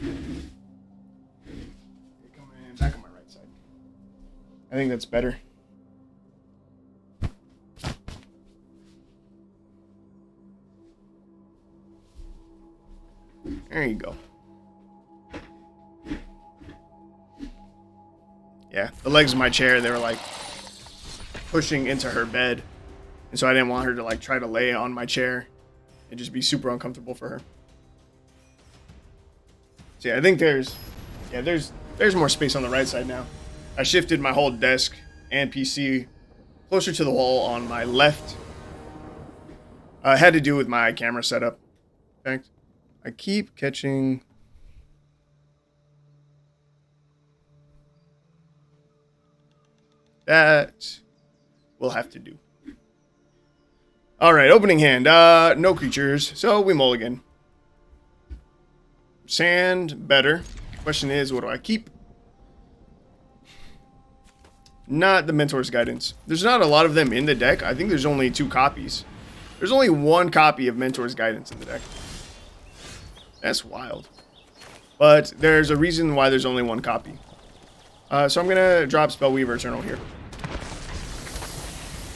Speaker 1: Here, come in, back on my right side. I think that's better. There you go. Yeah, the legs of my chair, they were like pushing into her bed. And so I didn't want her to like try to lay on my chair and just be super uncomfortable for her. So yeah, I think there's more space on the right side now. I shifted my whole desk and PC closer to the wall on my left. It had to do with my camera setup. In fact, I keep catching... That will have to do. Alright, opening hand. No creatures, so we mulligan. Sand, better. Question is, what do I keep? Not the Mentor's Guidance. There's not a lot of them in the deck. I think there's only 2 copies. There's only 1 copy of Mentor's Guidance in the deck. That's wild. But there's a reason why there's only 1 copy. So I'm going to drop Spellweaver Eternal here.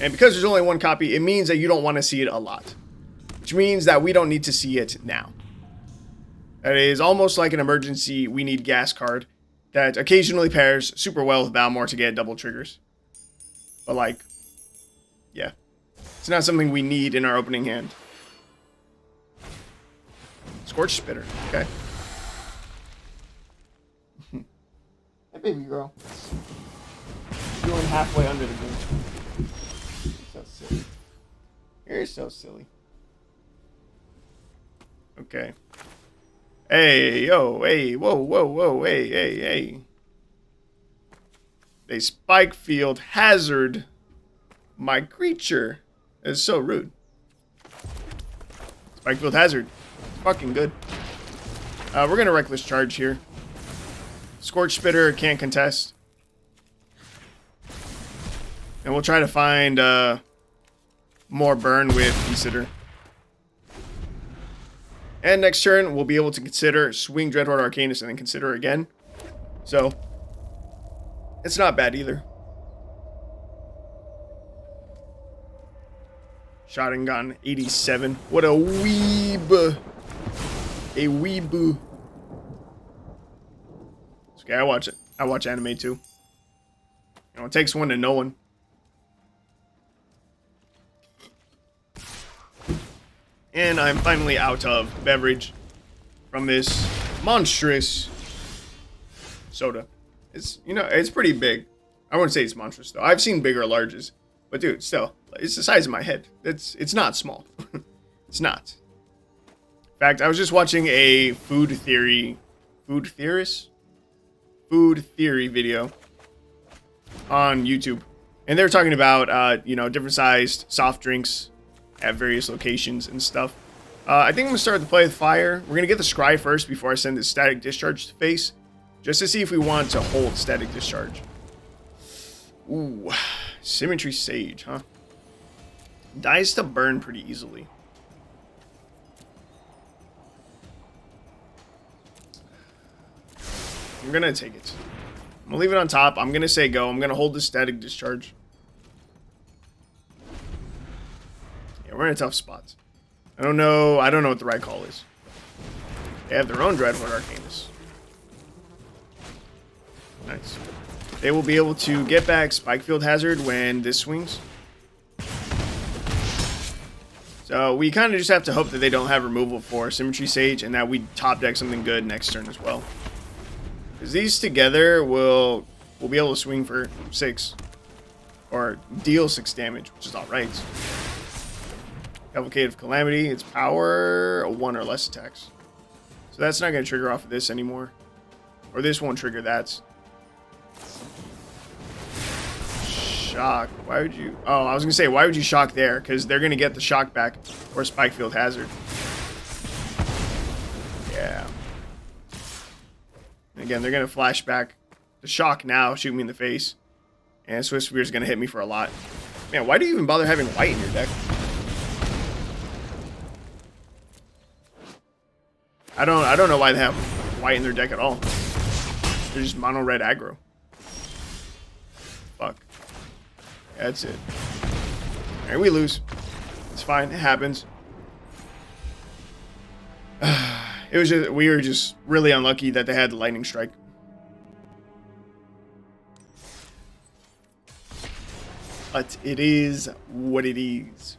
Speaker 1: And because there's only 1 copy, it means that you don't want to see it a lot. Which means that we don't need to see it now. That is almost like an emergency we need gas card that occasionally pairs super well with Balmer to get double triggers. But like, yeah. It's not something we need in our opening hand. Scorch Spitter, okay. Hey, baby girl. You're going halfway under the gun. You're so silly. You're so silly. Okay. Hey, yo, hey, whoa, whoa, whoa, hey, hey, hey. They Spikefield Hazard my creature. It's so rude. Spikefield Hazard. Fucking good. We're going to Reckless Charge here. Scorch Spitter can't contest. And we'll try to find more burn with Consider. And next turn, we'll be able to consider, swing Dreadhorde Arcanist, and then consider again. So, it's not bad either. Shot and Gun 87. What a weeb. A weeboo. It's okay, I watch it. I watch anime too. You know, it takes one to know one. And I'm finally out of beverage from this monstrous soda. It's, you know, it's pretty big. I wouldn't say it's monstrous though. I've seen bigger larges, but dude, still, it's the size of my head. It's not small. It's not. In fact, I was just watching a food theory video on YouTube, and they were talking about you know, different sized soft drinks at various locations and stuff. I think I'm gonna start the play with fire. We're gonna get the scry first before I send the Static Discharge to face, just to see if we want to hold Static Discharge. Ooh, Symmetry Sage, huh? Dies to burn pretty easily. I'm gonna take it. I'm gonna leave it on top. I'm gonna say go. I'm gonna hold the Static Discharge. Yeah, we're in a tough spot. I don't know what the right call is. They have their own Dreadhorde Arcanist. Nice. They will be able to get back Spikefield Hazard when this swings. So we kind of just have to hope that they don't have removal for Symmetry Sage and that we top deck something good next turn as well. Because these together will be able to swing for 6. Or deal 6 damage, which is alright. Cavalcade of Calamity, its power, 1 or less attacks. So that's not going to trigger off of this anymore. Or this won't trigger that. Shock. Why would you... Oh, I was going to say, why would you shock there? Because they're going to get the shock back for Spikefield Hazard. Yeah. And again, they're going to flash back. The shock now, shoot me in the face. And Swift Spear is going to hit me for a lot. Man, why do you even bother having white in your deck? I don't know why they have white in their deck at all. They're just mono red aggro. Fuck. That's it. Alright, we lose. It's fine. It happens. It was just, we were just really unlucky that they had the lightning strike. But it is what it is.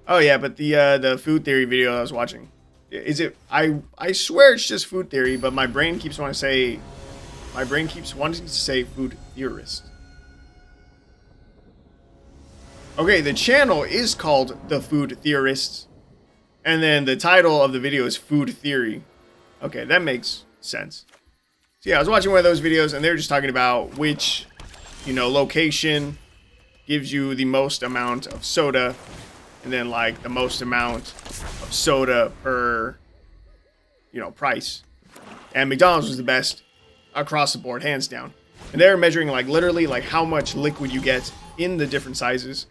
Speaker 1: Oh yeah, but the food theory video I was watching. Is it I swear it's just food theory, but my brain keeps wanting to say food theorist. Okay, the channel is called The Food Theorists. And then the title of the video is Food Theory. Okay, that makes sense. So yeah, I was watching one of those videos and they were just talking about which, location gives you the most amount of soda, and then like the most amount of soda per, price. And McDonald's was the best across the board, hands down. And they're measuring like literally like how much liquid you get in the different sizes,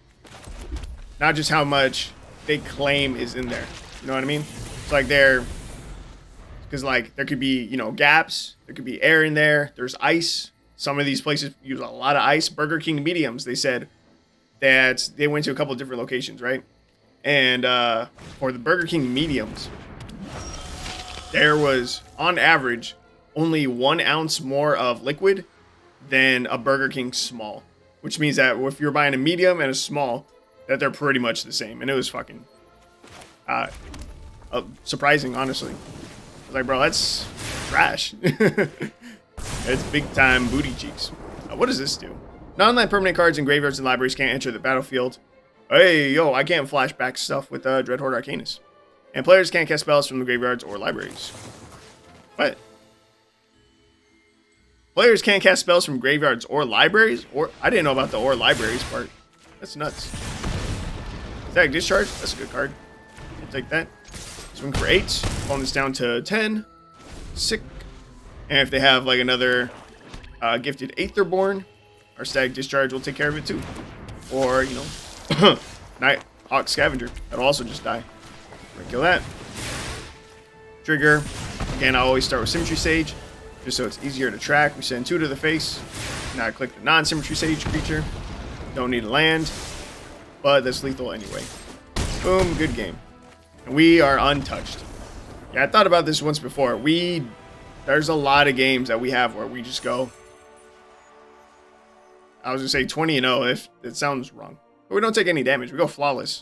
Speaker 1: not just how much they claim is in there. You know what I mean? It's like because like there could be, gaps, there could be air in there, there's ice. Some of these places use a lot of ice. Burger King mediums, they said that they went to a couple of different locations, right? And for the Burger King mediums, there was on average only 1 ounce more of liquid than a Burger King small, which means that if you're buying a medium and a small, that they're pretty much the same. And it was fucking surprising, honestly. I was like, bro, that's trash. It's big time booty cheeks. What does this do? Non-land permanent cards in graveyards and libraries can't enter the battlefield. Hey, yo, I can't flashback stuff with Dreadhorde Arcanist. And players can't cast spells from the graveyards or libraries. What? Players can't cast spells from graveyards or libraries? Or I didn't know about the or libraries part. That's nuts. Static Discharge? That's a good card. I'll take that. Swing for 8. Opponent's down to 10. Sick. And if they have like another gifted Aetherborn, our Static Discharge will take care of it too. Or, Nighthawk Scavenger. That'll also just die. Kill that. Trigger. Again, I always start with Symmetry Sage, just so it's easier to track. We send 2 to the face. Now I click the non-Symmetry Sage creature. Don't need a land, but that's lethal anyway. Boom, good game. And we are untouched. Yeah, I thought about this once before. There's a lot of games that we have where we just go, I was going to say 20-0 if it sounds wrong. But we don't take any damage. We go flawless.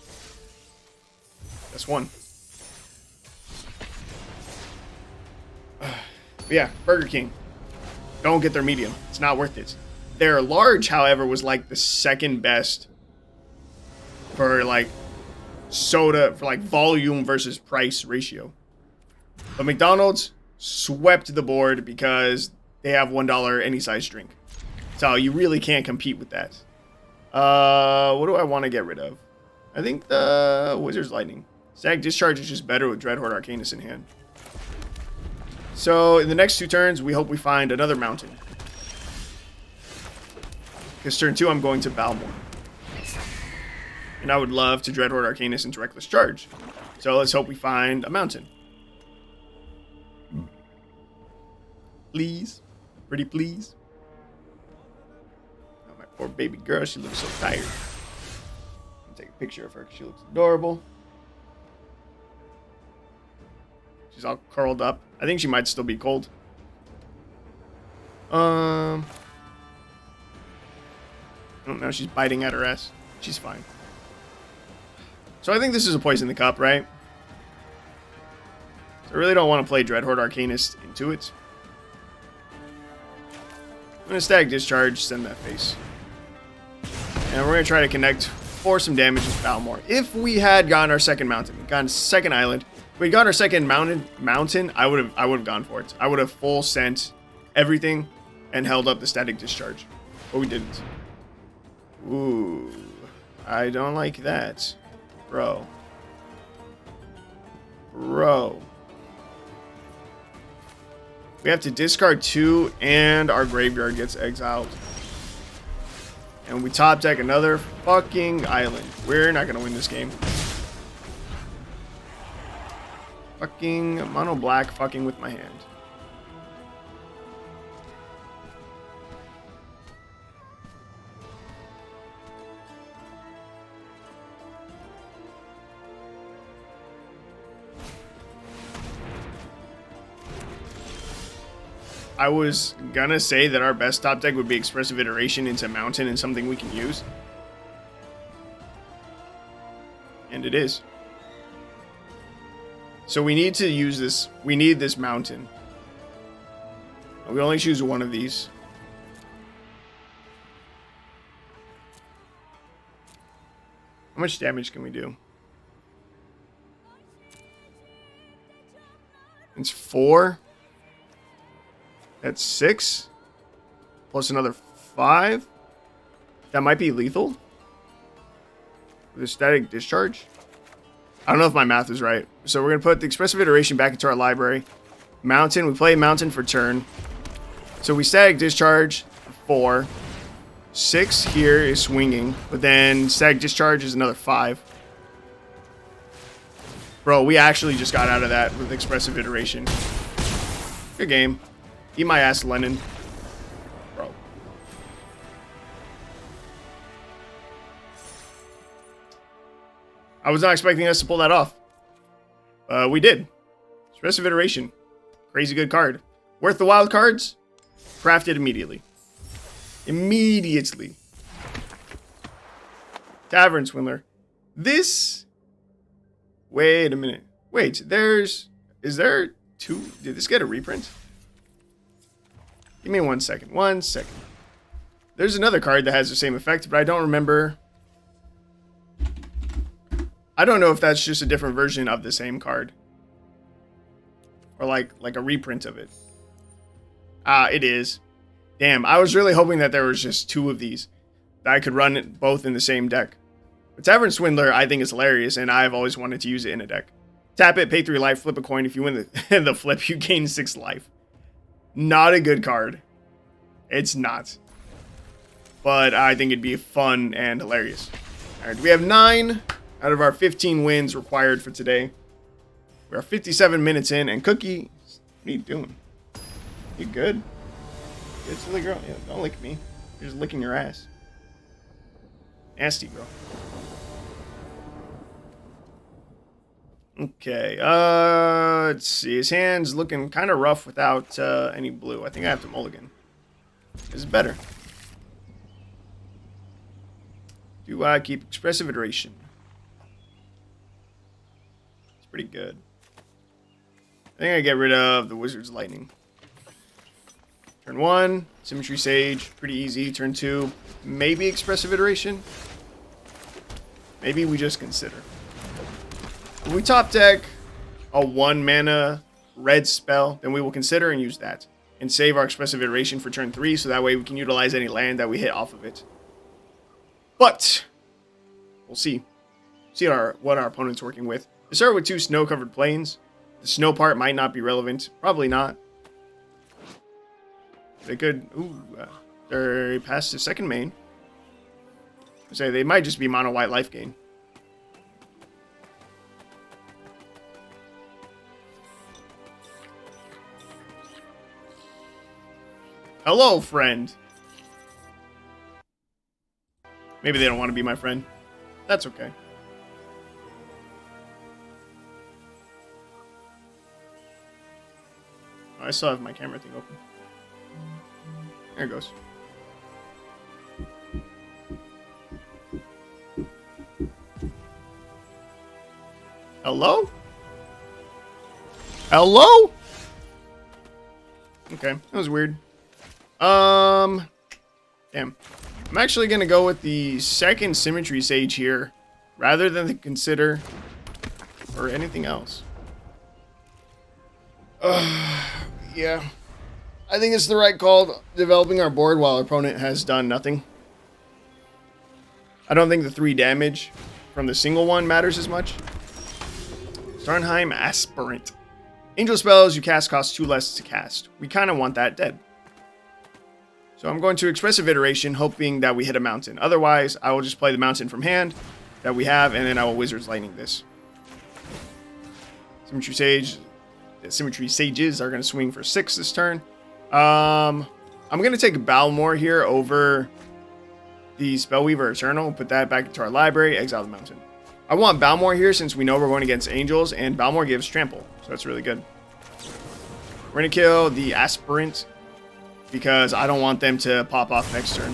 Speaker 1: That's 1. But yeah, Burger King. Don't get their medium. It's not worth it. Their large, however, was like the second best for like soda, for like volume versus price ratio. But McDonald's swept the board because they have $1 any size drink. So you really can't compete with that. What do I want to get rid of? I think the Wizard's Lightning. Static Discharge is just better with Dreadhorde Arcanist in hand. So in the next 2 turns, we hope we find another mountain. Because turn 2, I'm going to Balmer. And I would love to Dreadhorde Arcanist into Reckless Charge. So let's hope we find a mountain. Please. Pretty please. Oh, my poor baby girl, she looks so tired. I'll take a picture of her because she looks adorable. She's all curled up. I think she might still be cold. I don't know. She's biting at her ass. She's fine. So I think this is a poison the cup, right? So I really don't want to play Dreadhorde Arcanist into it. I'm going to Static Discharge, send that face. And we're going to try to connect for some damage with Balmer. If we had gotten our second mountain, gotten a second island, if we got our second mountain, I would have gone for it. I would have full sent everything and held up the Static Discharge. But we didn't. Ooh. I don't like that. Bro. We have to discard 2 and our graveyard gets exiled. And we top deck another fucking island. We're not gonna win this game. Fucking mono black fucking with my hand. I was gonna say that our best top deck would be Expressive Iteration into Mountain and something we can use. And it is. So we need to use this. We need this Mountain. We only choose one of these. How much damage can we do? It's 4. That's 6. Plus another 5. That might be lethal. With a Static Discharge. I don't know if my math is right. So we're going to put the Expressive Iteration back into our library. Mountain. We play Mountain for turn. So we Static Discharge 4. 6 here is swinging. But then Static Discharge is another 5. Bro, we actually just got out of that with Expressive Iteration. Good game. Eat my ass, Lennon. Bro. I was not expecting us to pull that off. We did. Expressive Iteration. Crazy good card. Worth the wild cards? Crafted immediately. Immediately. Tavern Swindler. This... Wait a minute. Wait, there's... Is there 2... Did this get a reprint? Give me 1 second. 1 second. There's another card that has the same effect, but I don't remember. I don't know if that's just a different version of the same card. Or like a reprint of it. It is. Damn, I was really hoping that there was just 2 of these. That I could run it both in the same deck. But Tavern Swindler, I think is hilarious, and I've always wanted to use it in a deck. Tap it, pay 3 life, flip a coin. If you win the flip, you gain 6 life. Not a good card. It's not. But I think it'd be fun and hilarious. Alright, we have 9 out of our 15 wins required for today. We are 57 minutes in, and Cookie, what are you doing? You good? Good silly girl? Yeah, don't lick me. You're just licking your ass. Nasty girl. Okay, let's see. His hand's looking kind of rough without any blue. I think I have to mulligan. This is better. Do I keep Expressive Iteration? It's pretty good. I think I get rid of the Wizard's Lightning. Turn 1, Symmetry Sage, pretty easy. Turn 2, maybe Expressive Iteration. Maybe we just consider. If we top deck a 1 mana red spell, then we will consider and use that. And save our Expressive Iteration for turn 3, so that way we can utilize any land that we hit off of it. But, we'll see. See what our opponent's working with. They start with 2 snow-covered plains. The snow part might not be relevant. Probably not. They could... Ooh, they're past the second main. I say they might just be mono-white life gain. Hello, friend. Maybe they don't want to be my friend. That's okay. Oh, I still have my camera thing open. There it goes. Hello? Hello? Okay, that was weird. Damn. I'm actually gonna go with the second Symmetry Sage here, rather than consider or anything else. Yeah. I think it's the right call, developing our board while our opponent has done nothing. I don't think the 3 damage from the single one matters as much. Starnheim Aspirant. Angel spells you cast cost 2 less to cast. We kind of want that dead. So I'm going to Expressive Iteration, hoping that we hit a mountain. Otherwise, I will just play the mountain from hand that we have, and then I will Wizard's Lightning this. Symmetry Sage. The Symmetry Sages are going to swing for 6 this turn. I'm going to take Balmer here over the Spellweaver Eternal. Put that back into our library. Exile the mountain. I want Balmer here since we know we're going against Angels, and Balmer gives Trample. So that's really good. We're going to kill the Aspirant because I don't want them to pop off next turn.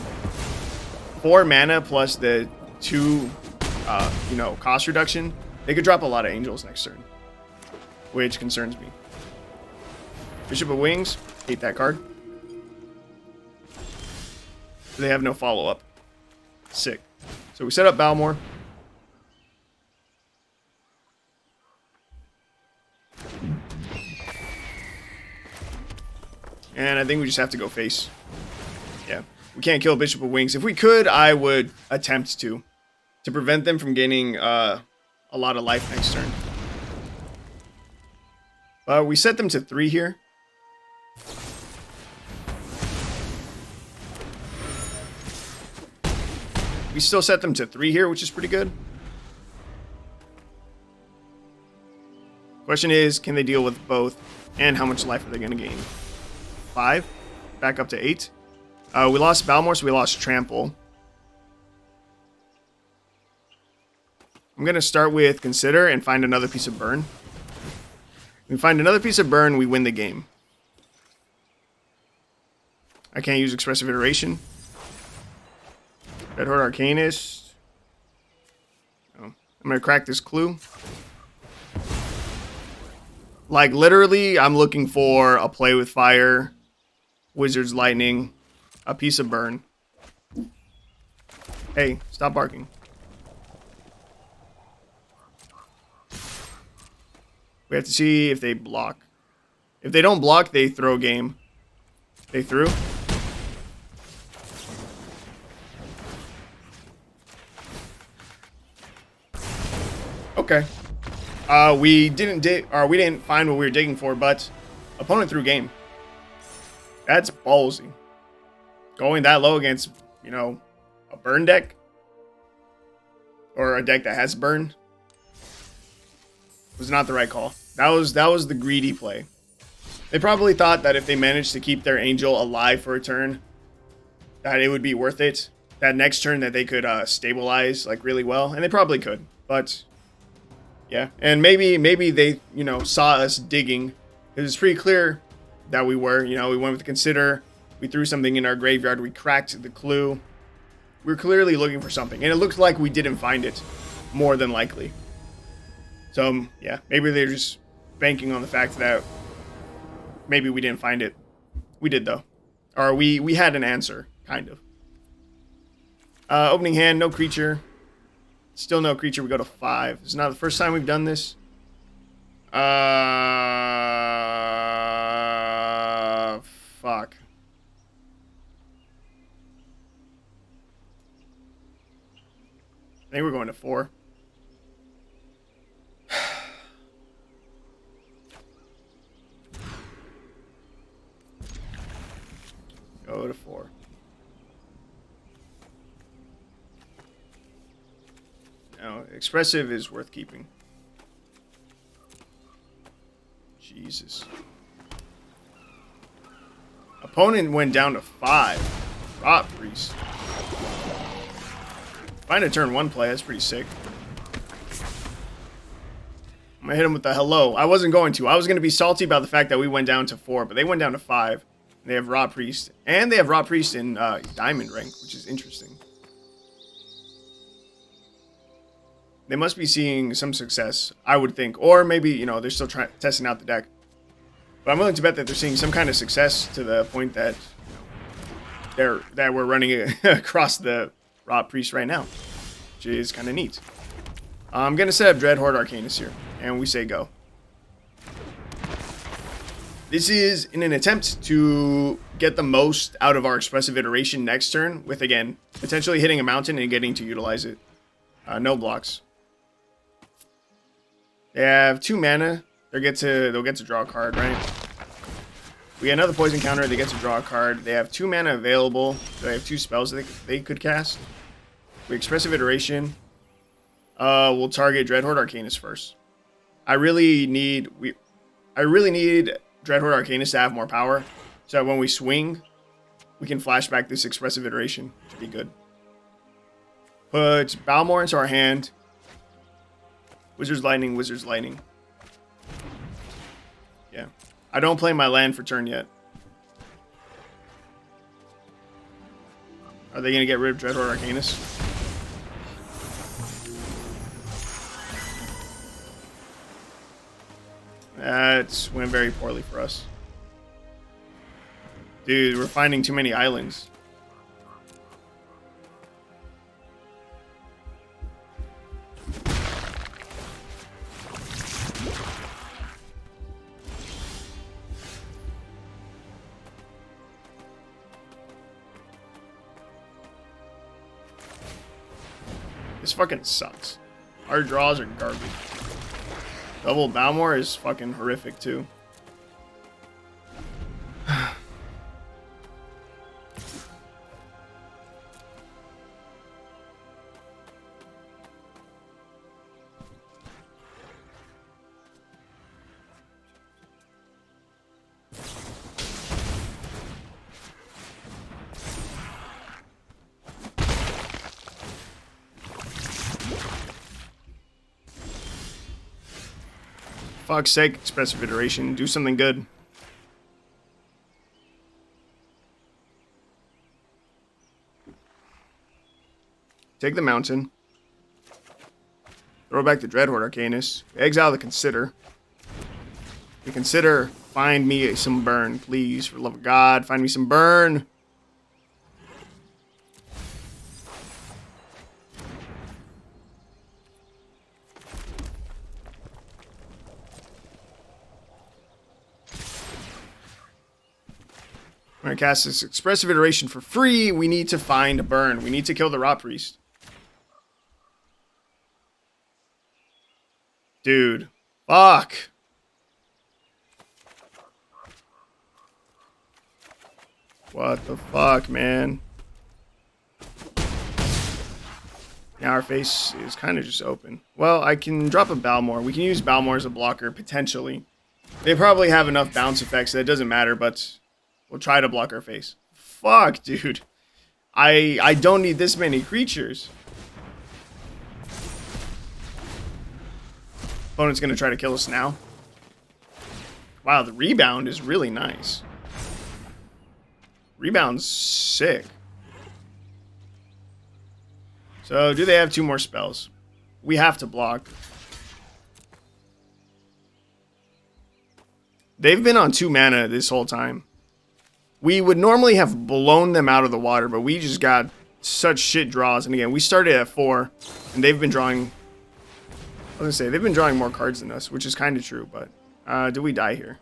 Speaker 1: 4 mana plus the 2, cost reduction. They could drop a lot of Angels next turn, which concerns me. Bishop of Wings. Hate that card. They have no follow-up. Sick. So we set up Balmer. And I think we just have to go face. Yeah. We can't kill Bishop of Wings. If we could, I would attempt to prevent them from gaining a lot of life next turn. We set them to 3 here. We still set them to 3 here, which is pretty good. Question is, can they deal with both? And how much life are they going to gain? 5. Back up to 8. We lost Balmer, so we lost Trample. I'm going to start with Consider and find another piece of Burn. If we find another piece of Burn, we win the game. I can't use Expressive Iteration. Dreadhorde Arcanist. Oh, I'm going to crack this clue. Like, literally, I'm looking for a Play with Fire, Wizard's Lightning, a piece of Burn. Hey, stop barking. We have to see if they block. If they don't block, they throw game. They threw. Okay. We didn't find what we were digging for, but opponent threw game. That's ballsy. Going that low against, a burn deck or a deck that has burn was not the right call. That was the greedy play. They probably thought that if they managed to keep their Angel alive for a turn, that it would be worth it. That next turn that they could stabilize like really well, and they probably could, but. Yeah, and maybe they, saw us digging. It was pretty clear that we were. We went with Consider. We threw something in our graveyard. We cracked the clue. We were clearly looking for something, and it looked like we didn't find it, more than likely. So, yeah, maybe they're just banking on the fact that maybe we didn't find it. We did, though. Or we had an answer, kind of. Opening hand, no creature. Still no creature. We go to 5. It's not the first time we've done this. Fuck. I think we're going to 4. Go to 4. No, Expressive is worth keeping. Jesus. Opponent went down to 5. Rot Priest. Find a turn 1 play, that's pretty sick. I'm gonna hit him with the hello. I wasn't going to. I was gonna be salty about the fact that we went down to 4, but they went down to 5. They have Rot Priest. And they have Rot Priest in Diamond rank, which is interesting. They must be seeing some success, I would think. Or maybe, they're still testing out the deck. But I'm willing to bet that they're seeing some kind of success to the point that we're running across the Rot Priest right now. Which is kind of neat. I'm going to set up Dreadhorde Arcanist here. And we say go. This is in an attempt to get the most out of our Expressive Iteration next turn. With, again, potentially hitting a mountain and getting to utilize it. No blocks. They have 2 mana. they'll get to draw a card, right? We get another poison counter, they get to draw a card. They have 2 mana available. So they have 2 spells that they could cast. We Expressive Iteration. We'll target Dreadhorde Arcanist first. I really need Dreadhorde Arcanist to have more power, so that when we swing, we can flashback this Expressive Iteration to be good. Put Balmer into our hand. Wizard's Lightning, Wizard's Lightning. Yeah. I don't play my land for turn yet. Are they going to get rid of Dreadhorde Arcanist? That went very poorly for us. Dude, we're finding too many islands. This fucking sucks. Our draws are garbage. Double Balmer is fucking horrific too. Fuck's sake, Expressive Iteration. Do something good. Take the mountain. Throw back the Dreadhorde Arcanist. Exile the Consider. The Consider, find me some burn, please. For the love of God, find me some burn. I'm going to cast this Expressive Iteration for free. We need to find a burn. We need to kill the Rot Priest. Dude. Fuck. What the fuck, man? Now our face is kind of just open. Well, I can drop a Balmer. We can use Balmer as a blocker, potentially. They probably have enough bounce effects that it doesn't matter, but we'll try to block our face. Fuck, dude. I don't need this many creatures. Opponent's going to try to kill us now. Wow, the rebound is really nice. Rebound's sick. So, do they have 2 more spells? We have to block. They've been on 2 mana this whole time. We would normally have blown them out of the water, but we just got such shit draws. And again, we started at 4, and they've been drawing... I was going to say, they've been drawing more cards than us, which is kind of true, but... did we die here?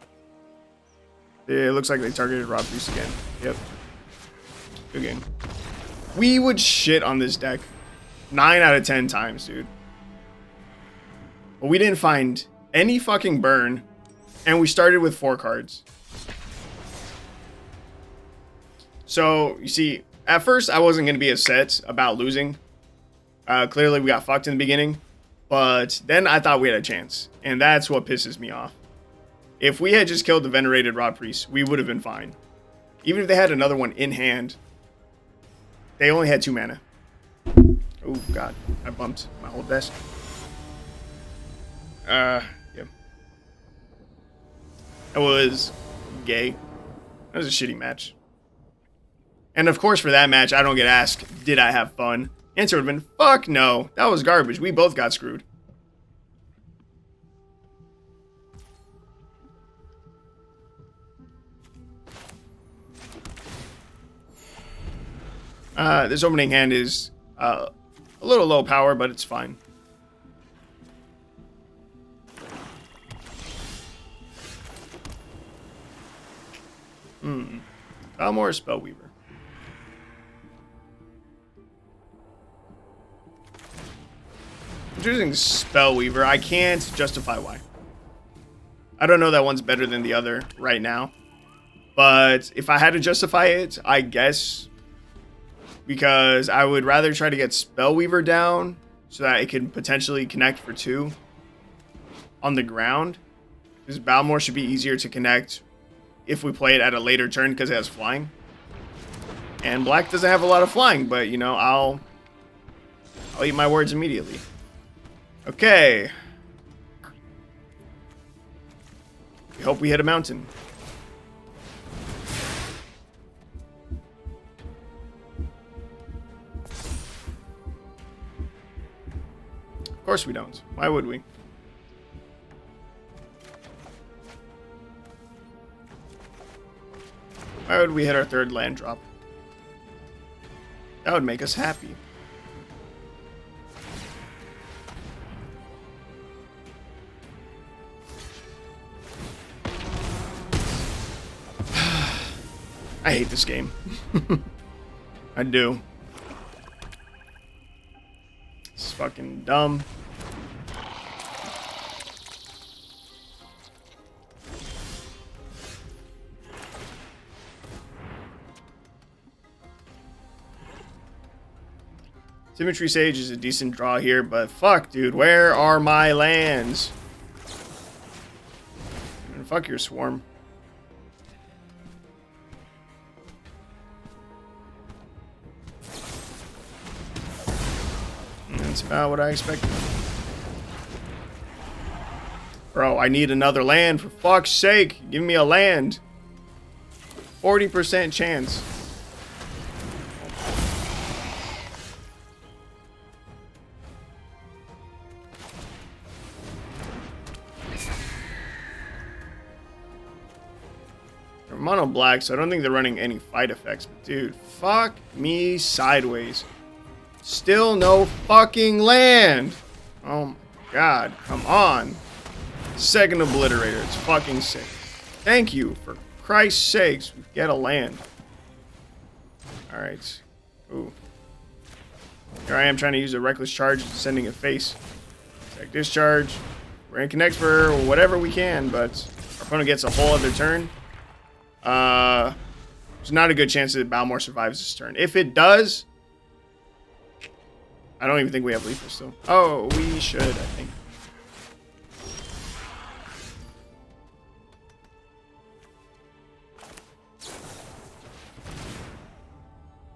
Speaker 1: It looks like they targeted Rot Priest again. Yep. Good game. We would shit on this deck 9 out of 10 times, dude. But we didn't find any fucking burn, and we started with 4 cards. So, you see, at first I wasn't going to be upset about losing. Clearly we got fucked in the beginning. But then I thought we had a chance. And that's what pisses me off. If we had just killed the Venerated Rot Priest, we would have been fine. Even if they had another one in hand. They only had 2 mana. Oh, God. I bumped my whole desk. Yeah. That was gay. That was a shitty match. And of course, for that match, I don't get asked, did I have fun? Answer would have been, fuck no. That was garbage. We both got screwed. This opening hand is a little low power, but it's fine. Balmer or Spellweaver? I'm choosing Spellweaver. I can't justify why. I don't know that one's better than the other right now. But if I had to justify it, I guess because I would rather try to get Spellweaver down so that it can potentially connect for 2 on the ground. Because Balmer should be easier to connect if we play it at a later turn because it has flying. And black doesn't have a lot of flying, but you know, I'll eat my words immediately. Okay. We hope we hit a mountain. Of course we don't. Why would we? Why would we hit our 3rd land drop? That would make us happy. I hate this game. I do. It's fucking dumb. Symmetry Sage is a decent draw here, but fuck, dude, where are my lands? And fuck your swarm. And that's about what I expected. Bro, I need another land, for fuck's sake. Give me a land. 40% chance. Mono black, so I don't think they're running any fight effects. But dude, fuck me sideways. Still no fucking land. Oh my god, come on. 2nd obliterator, it's fucking sick. Thank you, for Christ's sakes, get a land. Alright. Ooh. Here I am trying to use a reckless charge, sending a face. Static Discharge. We're gonna connect for whatever we can, but our opponent gets a whole other turn. There's not a good chance that Balmer survives this turn. If it does, I don't even think we have Leaper still. Oh, we should, I think.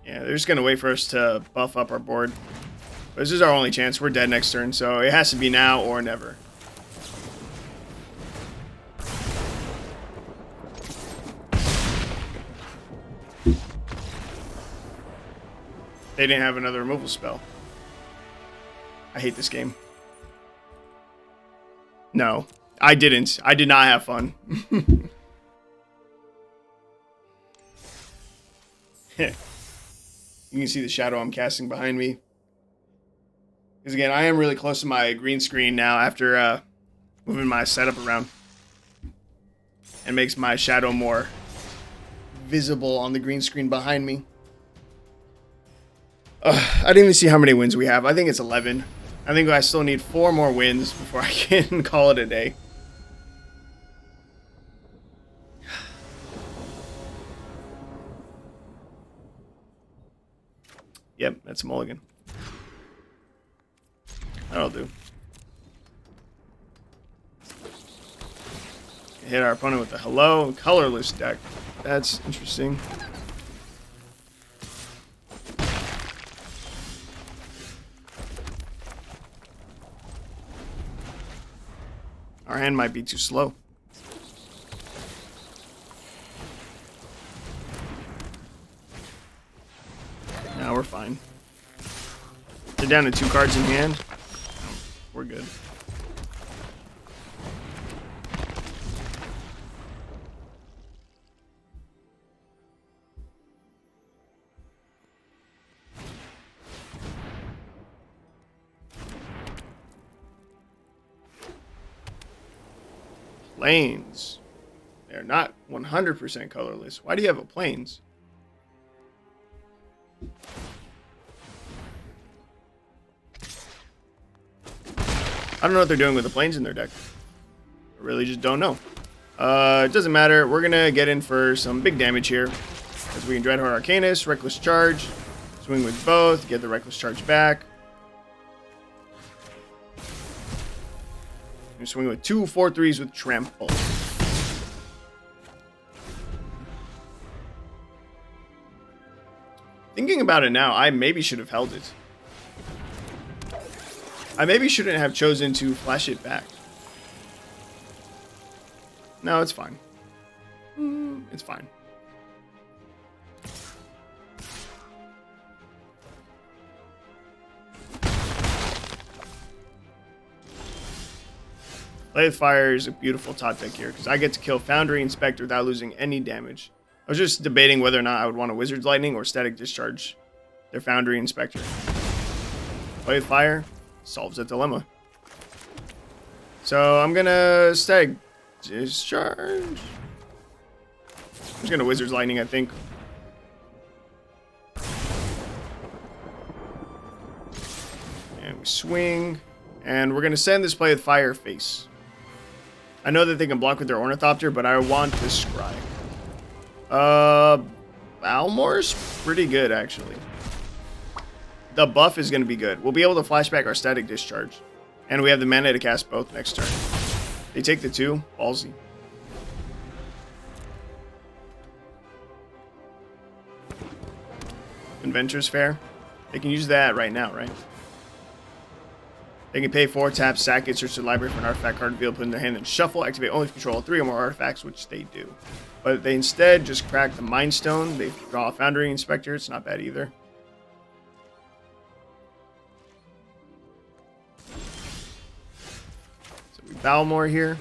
Speaker 1: Yeah, they're just gonna wait for us to buff up our board. But this is our only chance. We're dead next turn, so it has to be now or never. They didn't have another removal spell. I hate this game. No, I didn't. I did not have fun. You can see the shadow I'm casting behind me. Because again, I am really close to my green screen now after moving my setup around. And makes my shadow more visible on the green screen behind me. I didn't even see how many wins we have. I think it's 11. I think I still need 4 more wins before I can call it a day. Yep, that's a mulligan. That'll do. Hit our opponent with a hello colorless deck. That's interesting. Our hand might be too slow. No, we're fine. They're down to 2 cards in hand. We're good. Plains. They're not 100% colorless. Why do you have a plains? I don't know what they're doing with the plains in their deck. I really just don't know. It doesn't matter. We're going to get in for some big damage here. As we can Dreadhorde Arcanist, Reckless Charge. Swing with both. Get the Reckless Charge back. And swing with 2 4/3s with Trample. Thinking about it now, I maybe should have held it. I maybe shouldn't have chosen to flash it back. No, it's fine. It's fine. Play with Fire is a beautiful top deck here because I get to kill Foundry and Spectre without losing any damage. I was just debating whether or not I would want a Wizard's Lightning or Static Discharge their Foundry and Spectre. Play with Fire solves that dilemma. So I'm gonna Static Discharge. I'm just gonna Wizard's Lightning, I think. And we swing. And we're gonna send this Play with Fire face. I know that they can block with their Ornithopter, but I want this Scry. Balmer's pretty good, actually. The buff is going to be good. We'll be able to flashback our Static Discharge. And we have the mana to cast both next turn. They take the 2. Ballsy. Inventor's Fair. They can use that right now, right? They can pay 4, tap, sack it, search the library for an artifact card revealed, put in their hand, and shuffle, activate only if you control 3 or more artifacts, which they do. But they instead just crack the Mind Stone. They draw a Foundry Inspector. It's not bad either. So we Balmer here.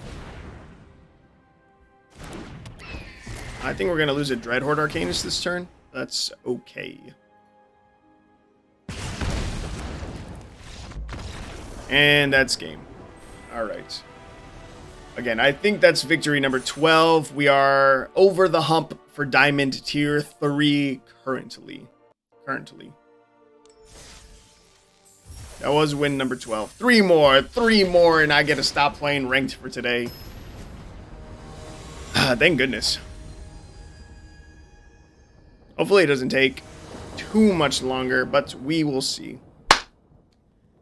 Speaker 1: I think we're going to lose a Dreadhorde Arcanist this turn. That's okay. And that's game. Alright. Again, I think that's victory number 12. We are over the hump for Diamond Tier 3 currently. That was win number 12. 3 more, and I get to stop playing ranked for today. Thank goodness. Hopefully it doesn't take too much longer, but we will see.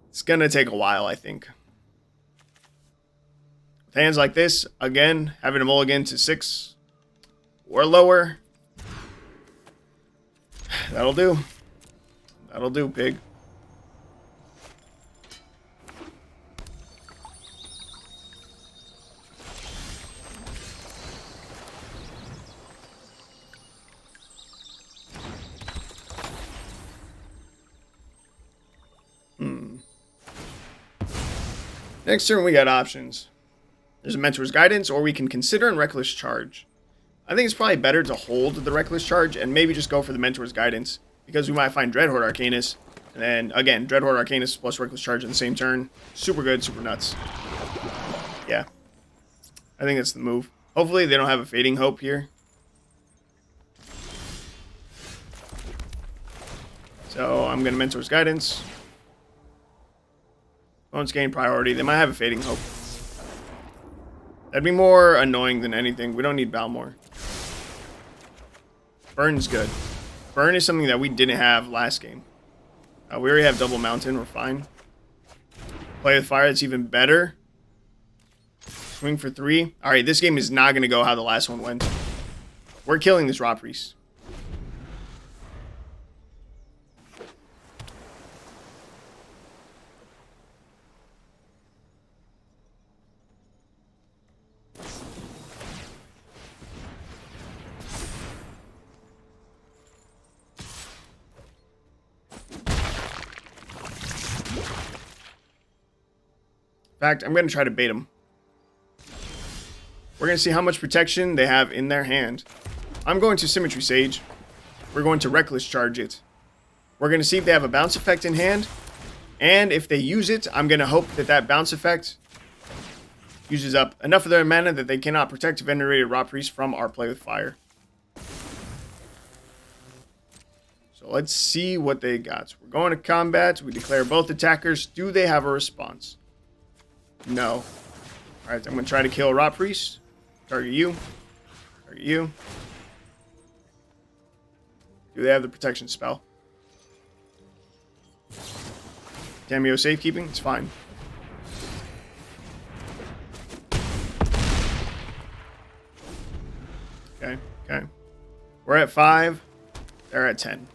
Speaker 1: It's gonna take a while, I think. With hands like this, again, having a mulligan to 6 or lower. That'll do. That'll do, pig. Next turn, we got options. There's a Mentor's Guidance, or we can consider and Reckless Charge. I think it's probably better to hold the Reckless Charge and maybe just go for the Mentor's Guidance, because we might find Dreadhorde Arcanist, and then, again, Dreadhorde Arcanist plus Reckless Charge in the same turn. Super good, super nuts. Yeah. I think that's the move. Hopefully they don't have a Fading Hope here. So I'm going to Mentor's Guidance. Opponents gain priority. They might have a Fading Hope. That'd be more annoying than anything. We don't need Balmer. Burn's good. Burn is something that we didn't have last game. We already have Double Mountain. We're fine. Play with Fire. That's even better. Swing for 3. Alright, this game is not going to go how the last one went. We're killing this Raw Priest. In fact, I'm going to try to bait them. We're going to see how much protection they have in their hand. I'm going to Symmetry Sage. We're going to Reckless Charge it. We're going to see if they have a bounce effect in hand. And if they use it, I'm going to hope that that bounce effect uses up enough of their mana that they cannot protect Venerated Raw Priest from our Play with Fire. So let's see what they got. We're going to combat. We declare both attackers. Do they have a response? No. Alright, I'm gonna try to kill Rot Priest. Target you. Target you. Do they have the protection spell? Cameo safekeeping? It's fine. Okay, okay. We're at 5. They're at 10.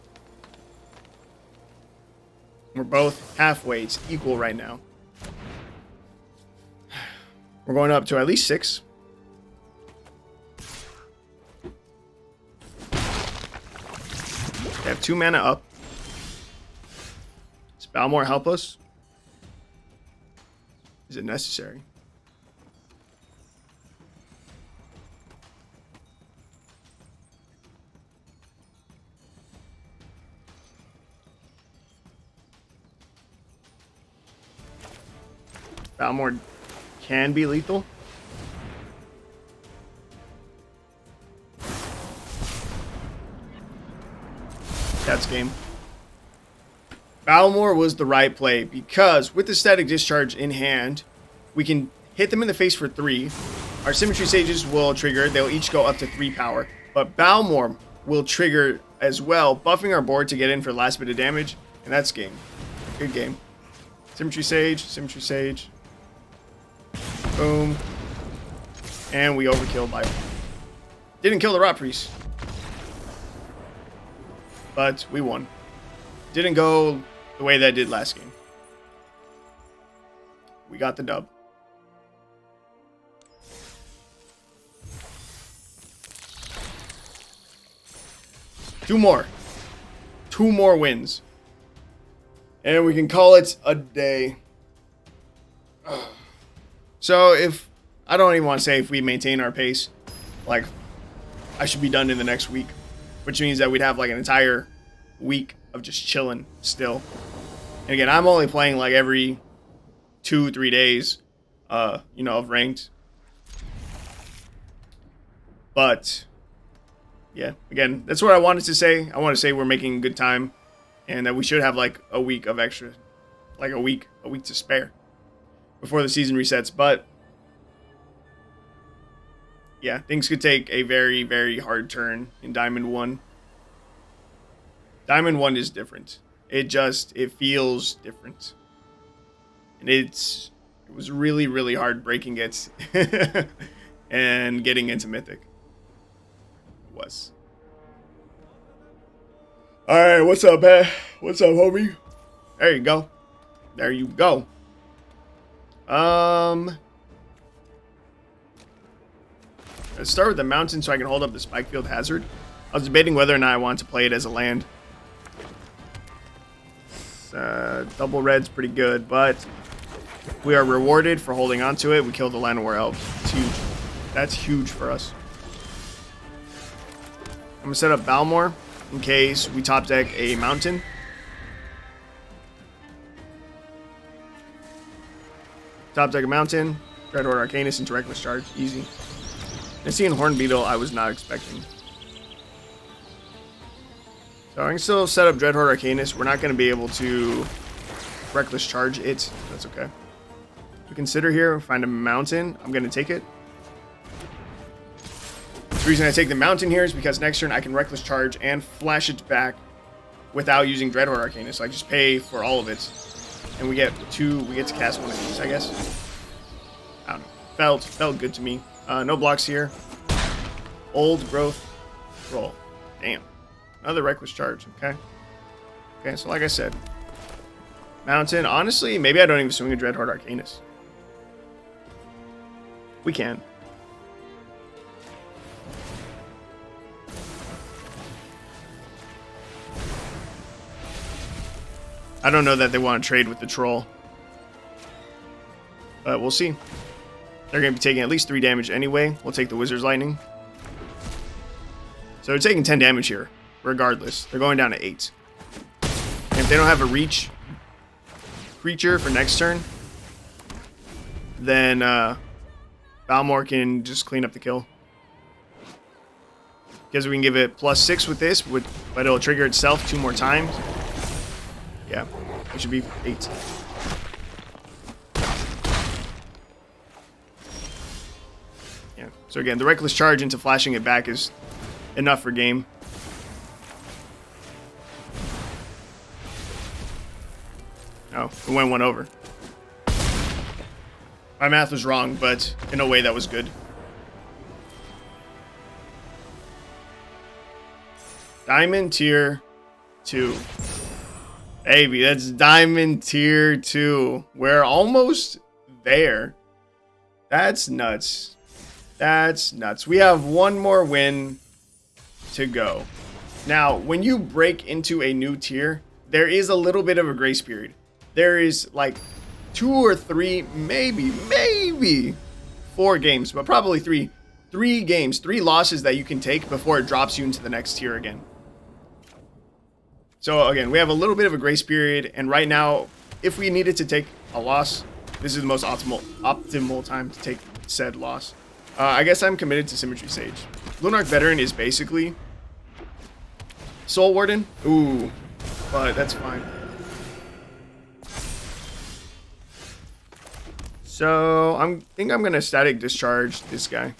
Speaker 1: We're both halfway. It's equal right now. We're going up to at least 6. They have 2 mana up. Does Balmer help us? Is it necessary? Balmer can be lethal. That's game. Balmer was the right play because with the Static Discharge in hand, we can hit them in the face for 3. Our Symmetry Sages will trigger. They'll each go up to 3 power. But Balmer will trigger as well, buffing our board to get in for the last bit of damage. And that's game. Good game. Symmetry Sage. Symmetry Sage. Boom. And we overkilled by... Didn't kill the Rot Priest. But we won. Didn't go the way that did last game. We got the dub. Two more wins. And we can call it a day. So if... I don't even want to say if we maintain our pace. Like, I should be done in the next week. Which means that we'd have like an entire week of just chilling still. And again, I'm only playing like every 2-3 days, you know, of ranked. But, yeah, again, that's what I wanted to say. I want to say we're making good time. And that we should have like a week of extra. Like a week to spare. Before the season resets. But, yeah, things could take a very, very hard turn in Diamond 1. Diamond 1 is different. It feels different. And it was really, really hard breaking it. And getting into Mythic. It was. Alright, what's up, man? What's up, homie? There you go. There you go. Let's start with the mountain so I can hold up the Spikefield Hazard. I was debating whether or not I want to play it as a land. Double red's pretty good, but we are rewarded for holding on to it. We killed the Llanowar Elves. It's huge. That's huge for us. I'm going to set up Balmer in case we top deck a mountain. Top deck a mountain. Dreadhorde Arcanist into Reckless Charge. Easy. And seeing Horn Beetle, I was not expecting. So I can still set up Dreadhorde Arcanist. We're not going to be able to Reckless Charge it. That's okay. We consider here, find a mountain. I'm going to take it. The reason I take the mountain here is because next turn I can Reckless Charge and flash it back without using Dreadhorde Arcanist. So I just pay for all of it. And we get to cast one of these, I guess. I don't know. Felt good to me. No blocks here. Old growth. Roll. Damn. Another Reckless Charge. Okay. Okay, so like I said. Mountain. Honestly, maybe I don't even swing a Dreadhorde Arcanist. We can. I don't know that they want to trade with the troll. But we'll see. They're going to be taking at least 3 damage anyway. We'll take the Wizard's Lightning. So they're taking 10 damage here, regardless. They're going down to 8. And if they don't have a reach creature for next turn, then Balmer can just clean up the kill. Because we can give it +6 with this, but it'll trigger itself 2 more times. Yeah, it should be 8. Yeah. So again, the Reckless Charge into flashing it back is enough for game. Oh, it went one over. My math was wrong, but in a way that was good. Diamond tier 2. Baby, that's Diamond tier 2. We're almost there. That's nuts. That's nuts. We have one more win to go. Now, when you break into a new tier, there is a little bit of a grace period. There is like 2 or 3, maybe 4 games, but probably 3 games, 3 losses that you can take before it drops you into the next tier again. So again, we have a little bit of a grace period, and right now, if we needed to take a loss, this is the most optimal time to take said loss. I guess I'm committed to Symmetry Sage. Lunarch Veteran is basically Soul Warden. Ooh, but that's fine. So I think I'm gonna Static Discharge this guy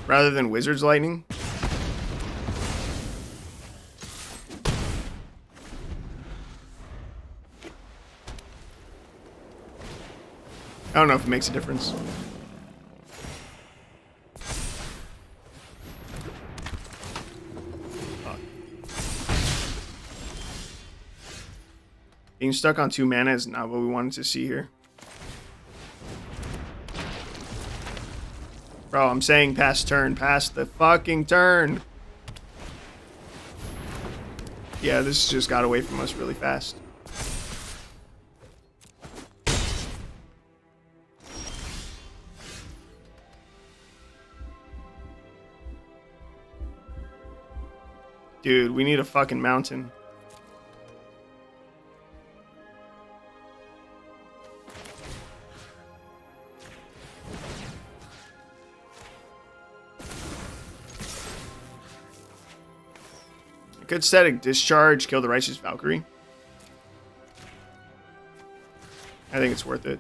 Speaker 1: rather than Wizard's Lightning. I don't know if it makes a difference. Being stuck on 2 mana is not what we wanted to see here. Bro, I'm saying pass turn. Pass the fucking turn. Yeah, this just got away from us really fast. Dude, we need a fucking mountain. I could Static Discharge, kill the Righteous Valkyrie. I think it's worth it.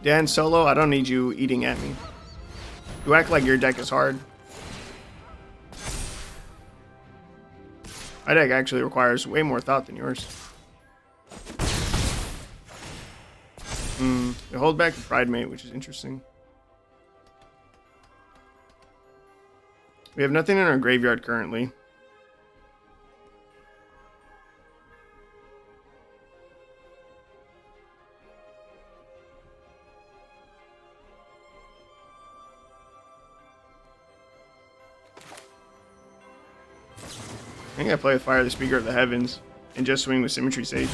Speaker 1: Dan Solo, I don't need you eating at me. You act like your deck is hard. My deck actually requires way more thought than yours. They hold back the Pride Mate, which is interesting. We have nothing in our graveyard currently. I think I play with Fire the Speaker of the Heavens and just swing with Symmetry Sage.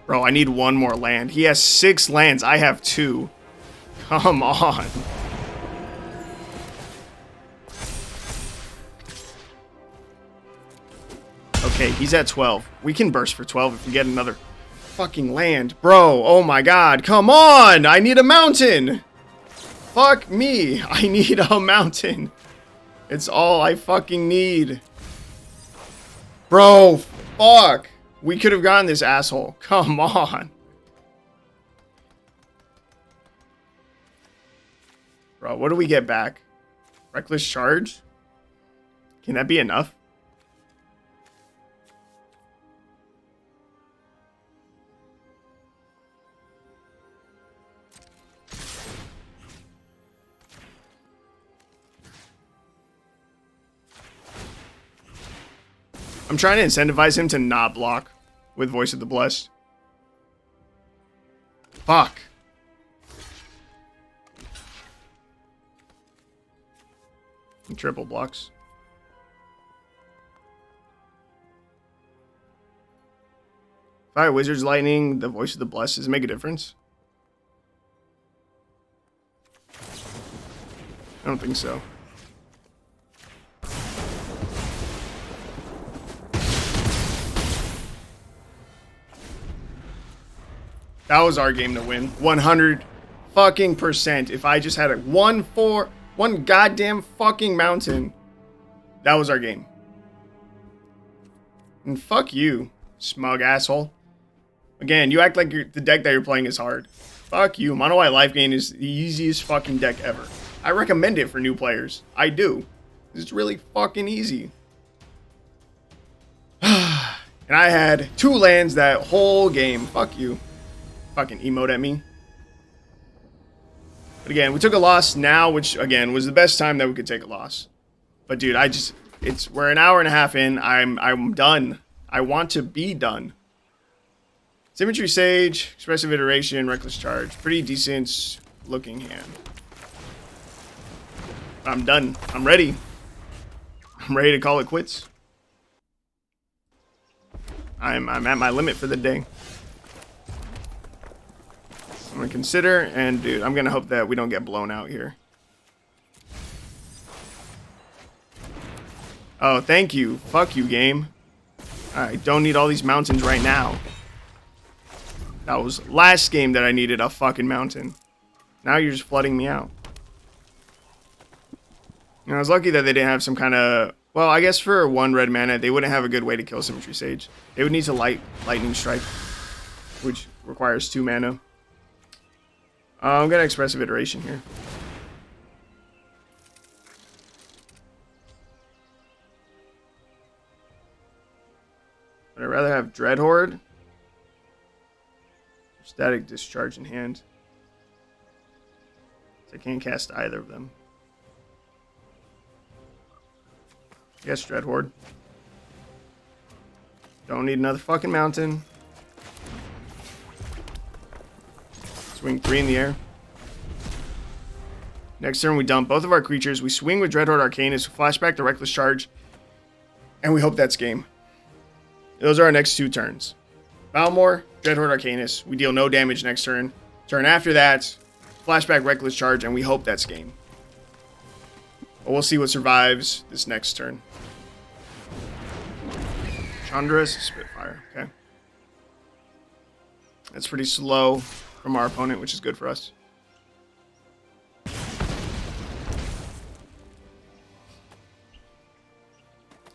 Speaker 1: Bro, I need one more land. He has 6 lands. I have 2. Come on. Okay, he's at 12. We can burst for 12 if we get another fucking land. Bro, oh my god. Come on. I need a mountain. Fuck me. I need a mountain. It's all I fucking need. Bro, fuck. We could have gotten this asshole. Come on. Bro, what do we get back? Reckless Charge? Can that be enough? I'm trying to incentivize him to not block with Voice of the Blessed. Fuck. He triple blocks. If I have Wizard's Lightning, the Voice of the Blessed, does it make a difference? I don't think so. That was our game to win. 100 fucking percent if I just had a one goddamn fucking mountain. That was our game. And fuck you, smug asshole. Again, you act like the deck that you're playing is hard. Fuck you. Mono White Life Gain is the easiest fucking deck ever. I recommend it for new players. I do. It's really fucking easy. And I had 2 lands that whole game. Fuck you. Fucking emote at me. But again, we took a loss now, which again was the best time that we could take a loss. But dude, we're an hour and a half in. I'm done. I want to be done. Symmetry Sage, Expressive Iteration, Reckless Charge. Pretty decent looking hand. I'm done. I'm ready. I'm ready to call it quits. I'm at my limit for the day. I'm gonna consider, and dude, I'm gonna hope that we don't get blown out here. Oh, thank you. Fuck you, game. I don't need all these mountains right now. That was last game that I needed a fucking mountain. Now you're just flooding me out. And I was lucky that they didn't have some kind of... Well, I guess for 1 red mana, they wouldn't have a good way to kill Symmetry Sage. They would need to Lightning Strike, which requires 2 mana. I'm going to Expressive Iteration here. But I'd rather have Dreadhorde. Static Discharge in hand. I can't cast either of them. Yes, Dreadhorde. Don't need another fucking mountain. Swing 3 in the air. Next turn, we dump both of our creatures. We swing with Dreadhorde Arcanist, flashback the Reckless Charge, and we hope that's game. Those are our next 2 turns. Balmer, Dreadhorde Arcanist. We deal no damage next turn. Turn after that, flashback Reckless Charge, and we hope that's game. But we'll see what survives this next turn. Chandra's Spitfire. Okay. That's pretty slow from our opponent, which is good for us.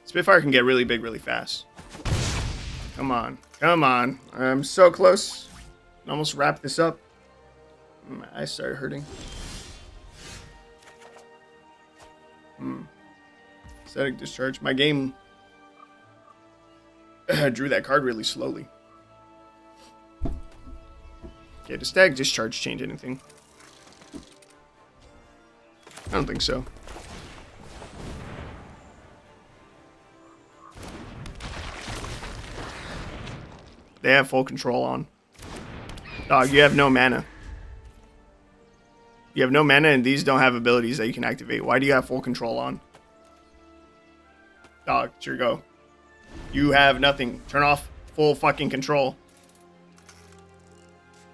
Speaker 1: Spitfire can get really big really fast. Come on. Come on. I'm so close. Almost wrap this up. My eyes started hurting. Static Discharge. My game drew that card really slowly. Okay, does Static Discharge change anything? I don't think so. They have full control on. Dog, you have no mana. You have no mana, and these don't have abilities that you can activate. Why do you have full control on? Dog, it's your go. You have nothing. Turn off full fucking control.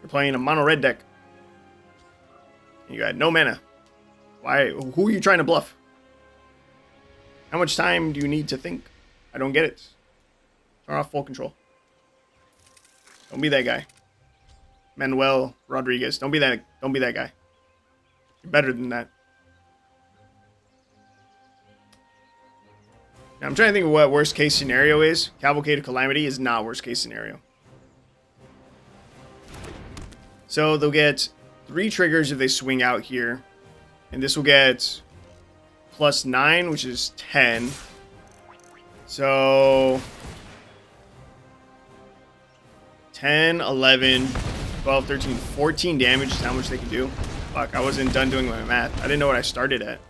Speaker 1: You're playing a mono red deck. You got no mana. Why? Who are you trying to bluff? How much time do you need to think? I don't get it. Turn off full control. Don't be that guy. Manuel Rodriguez. Don't be that guy. You're better than that. Now, I'm trying to think of what worst case scenario is. Cavalcade of Calamity is not worst case scenario. So they'll get 3 triggers if they swing out here. And this will get +9, which is 10. So 10, 11, 12, 13, 14 damage is how much they can do. Fuck, I wasn't done doing my math. I didn't know what I started at.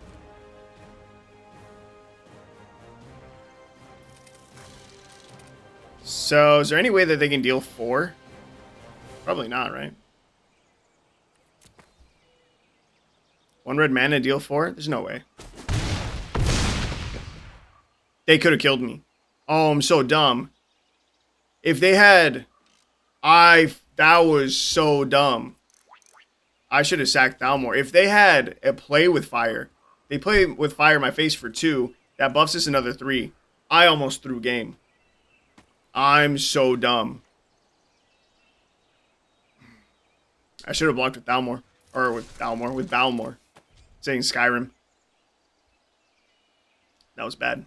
Speaker 1: So, is there any way that they can deal 4? Probably not, right? 1 red mana, deal 4? There's no way. They could have killed me. Oh, I'm so dumb. If they had... That was so dumb. I should have sacked Balmer. If they had a play with fire, they play with fire in my face for 2, that buffs us another 3. I almost threw game. I'm so dumb. I should have blocked with Balmer. Or with Balmer. With Balmer. Saying Skyrim. That was bad.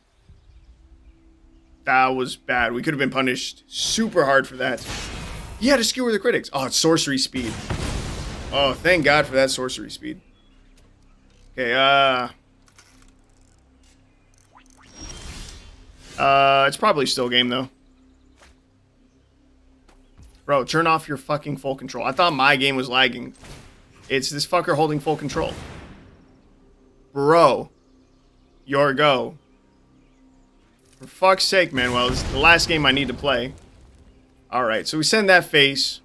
Speaker 1: That was bad. We could have been punished super hard for that. He had to skewer the critics. Oh, it's sorcery speed. Oh, thank God for that sorcery speed. Okay, it's probably still game, though. Bro, turn off your fucking full control. I thought my game was lagging. It's this fucker holding full control. Bro. Your go. For fuck's sake, Manuel. This is the last game I need to play. Alright, so we send that face.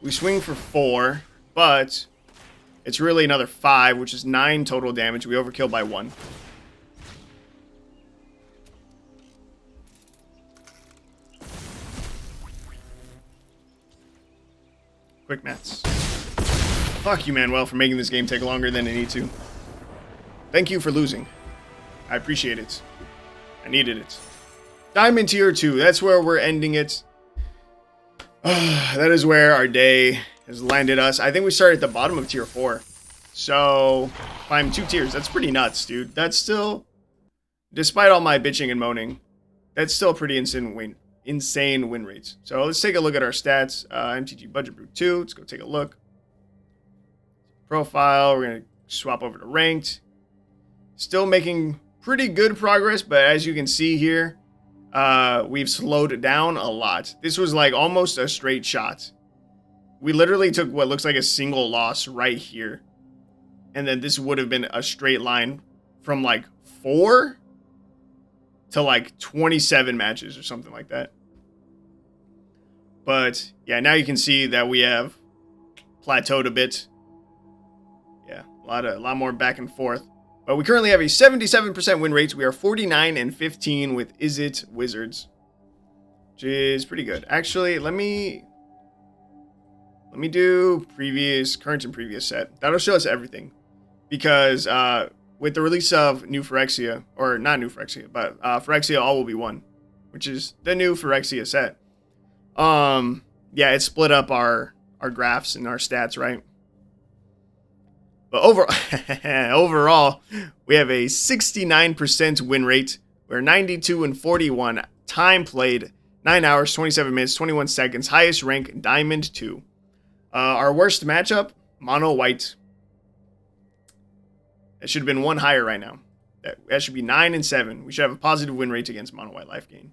Speaker 1: We swing for 4, but it's really another 5, which is 9 total damage. We overkill by 1. Quick mats. Fuck you, Manuel, for making this game take longer than it needs to. Thank you for losing. I appreciate it. I needed it. Diamond tier 2. That's where we're ending it. That is where our day has landed us. I think we started at the bottom of tier 4. So, climb 2 tiers. That's pretty nuts, dude. That's still, despite all my bitching and moaning, that's still pretty insane win rates. So let's take a look at our stats. MTG Budget Brew 2. Let's go take a look. Profile. We're going to swap over to ranked. Still making pretty good progress, but as you can see here, we've slowed down a lot. This was like almost a straight shot. We literally took what looks like a single loss right here. And then this would have been a straight line from like 4 to like 27 matches or something like that. But yeah, now you can see that we have plateaued a bit. Yeah, a lot more back and forth. But we currently have a 77% win rate. We are 49-15 with Is It Wizards, which is pretty good. Actually, let me do current and previous set. That'll show us everything. Because with the release of New Phyrexia, or not New Phyrexia, but Phyrexia All Will Be One, which is the new Phyrexia set. Yeah, it split up our graphs and our stats, right? But overall, we have a 69% win rate. We're 92-41. Time played, 9 hours, 27 minutes, 21 seconds. Highest rank, Diamond 2. Our worst matchup, Mono White. That should have been 1 higher right now. That should be 9-7. We should have a positive win rate against Mono White life gain.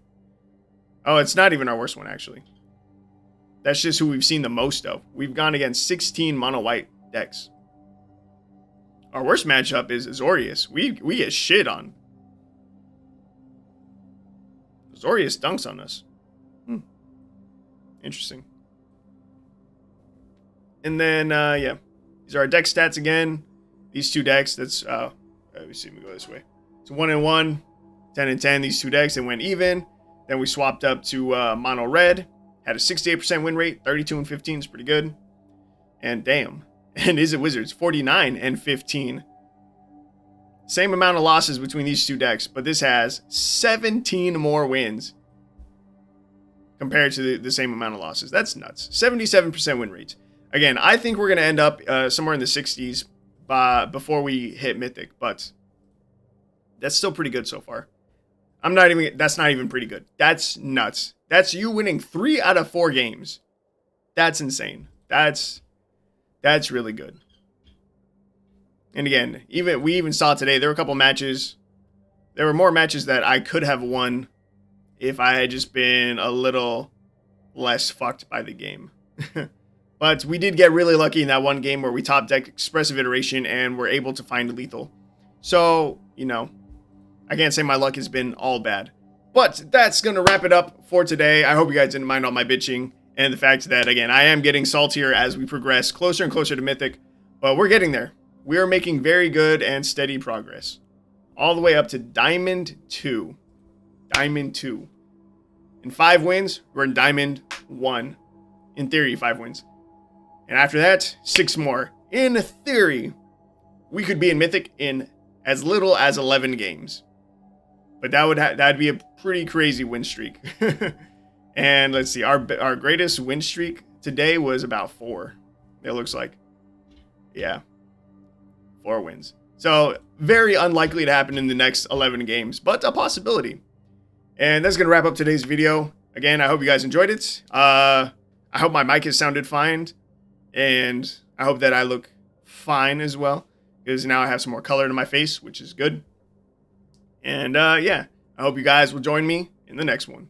Speaker 1: Oh, it's not even our worst one, actually. That's just who we've seen the most of. We've gone against 16 Mono White decks. Our worst matchup is Azorius. We get shit on. Azorius dunks on us. Interesting. And then, yeah. These are our deck stats again. These 2 decks, that's, let me see, let me go this way. So 1-1, 10-10, these 2 decks, they went even. Then we swapped up to Mono Red. Had a 68% win rate, 32-15 is pretty good. And damn. And Is It Wizards, 49-15. Same amount of losses between these 2 decks, but this has 17 more wins compared to the same amount of losses. That's nuts. 77% win rates. Again, I think we're going to end up somewhere in the 60s before we hit Mythic, but that's still pretty good so far. That's not even pretty good. That's nuts. That's you winning 3 out of 4 games. That's insane. That's really good. And again, we even saw today, there were a couple matches. There were more matches that I could have won if I had just been a little less fucked by the game. But we did get really lucky in that one game where we top decked Expressive Iteration and were able to find lethal. So, you know, I can't say my luck has been all bad. But that's going to wrap it up for today. I hope you guys didn't mind all my bitching and the fact that, again, I am getting saltier as we progress closer and closer to Mythic. But we're getting there. We are making very good and steady progress. All the way up to Diamond 2. Diamond 2. In 5 wins, we're in Diamond 1. In theory, 5 wins. And after that, 6 more. In theory, we could be in Mythic in as little as 11 games. But that'd be a pretty crazy win streak. And let's see, our greatest win streak today was about 4. it looks like. Yeah. 4 wins. So, very unlikely to happen in the next 11 games, but a possibility. And that's going to wrap up today's video. Again, I hope you guys enjoyed it. I hope my mic has sounded fine. And I hope that I look fine as well. Because now I have some more color to my face, which is good. And yeah, I hope you guys will join me in the next one.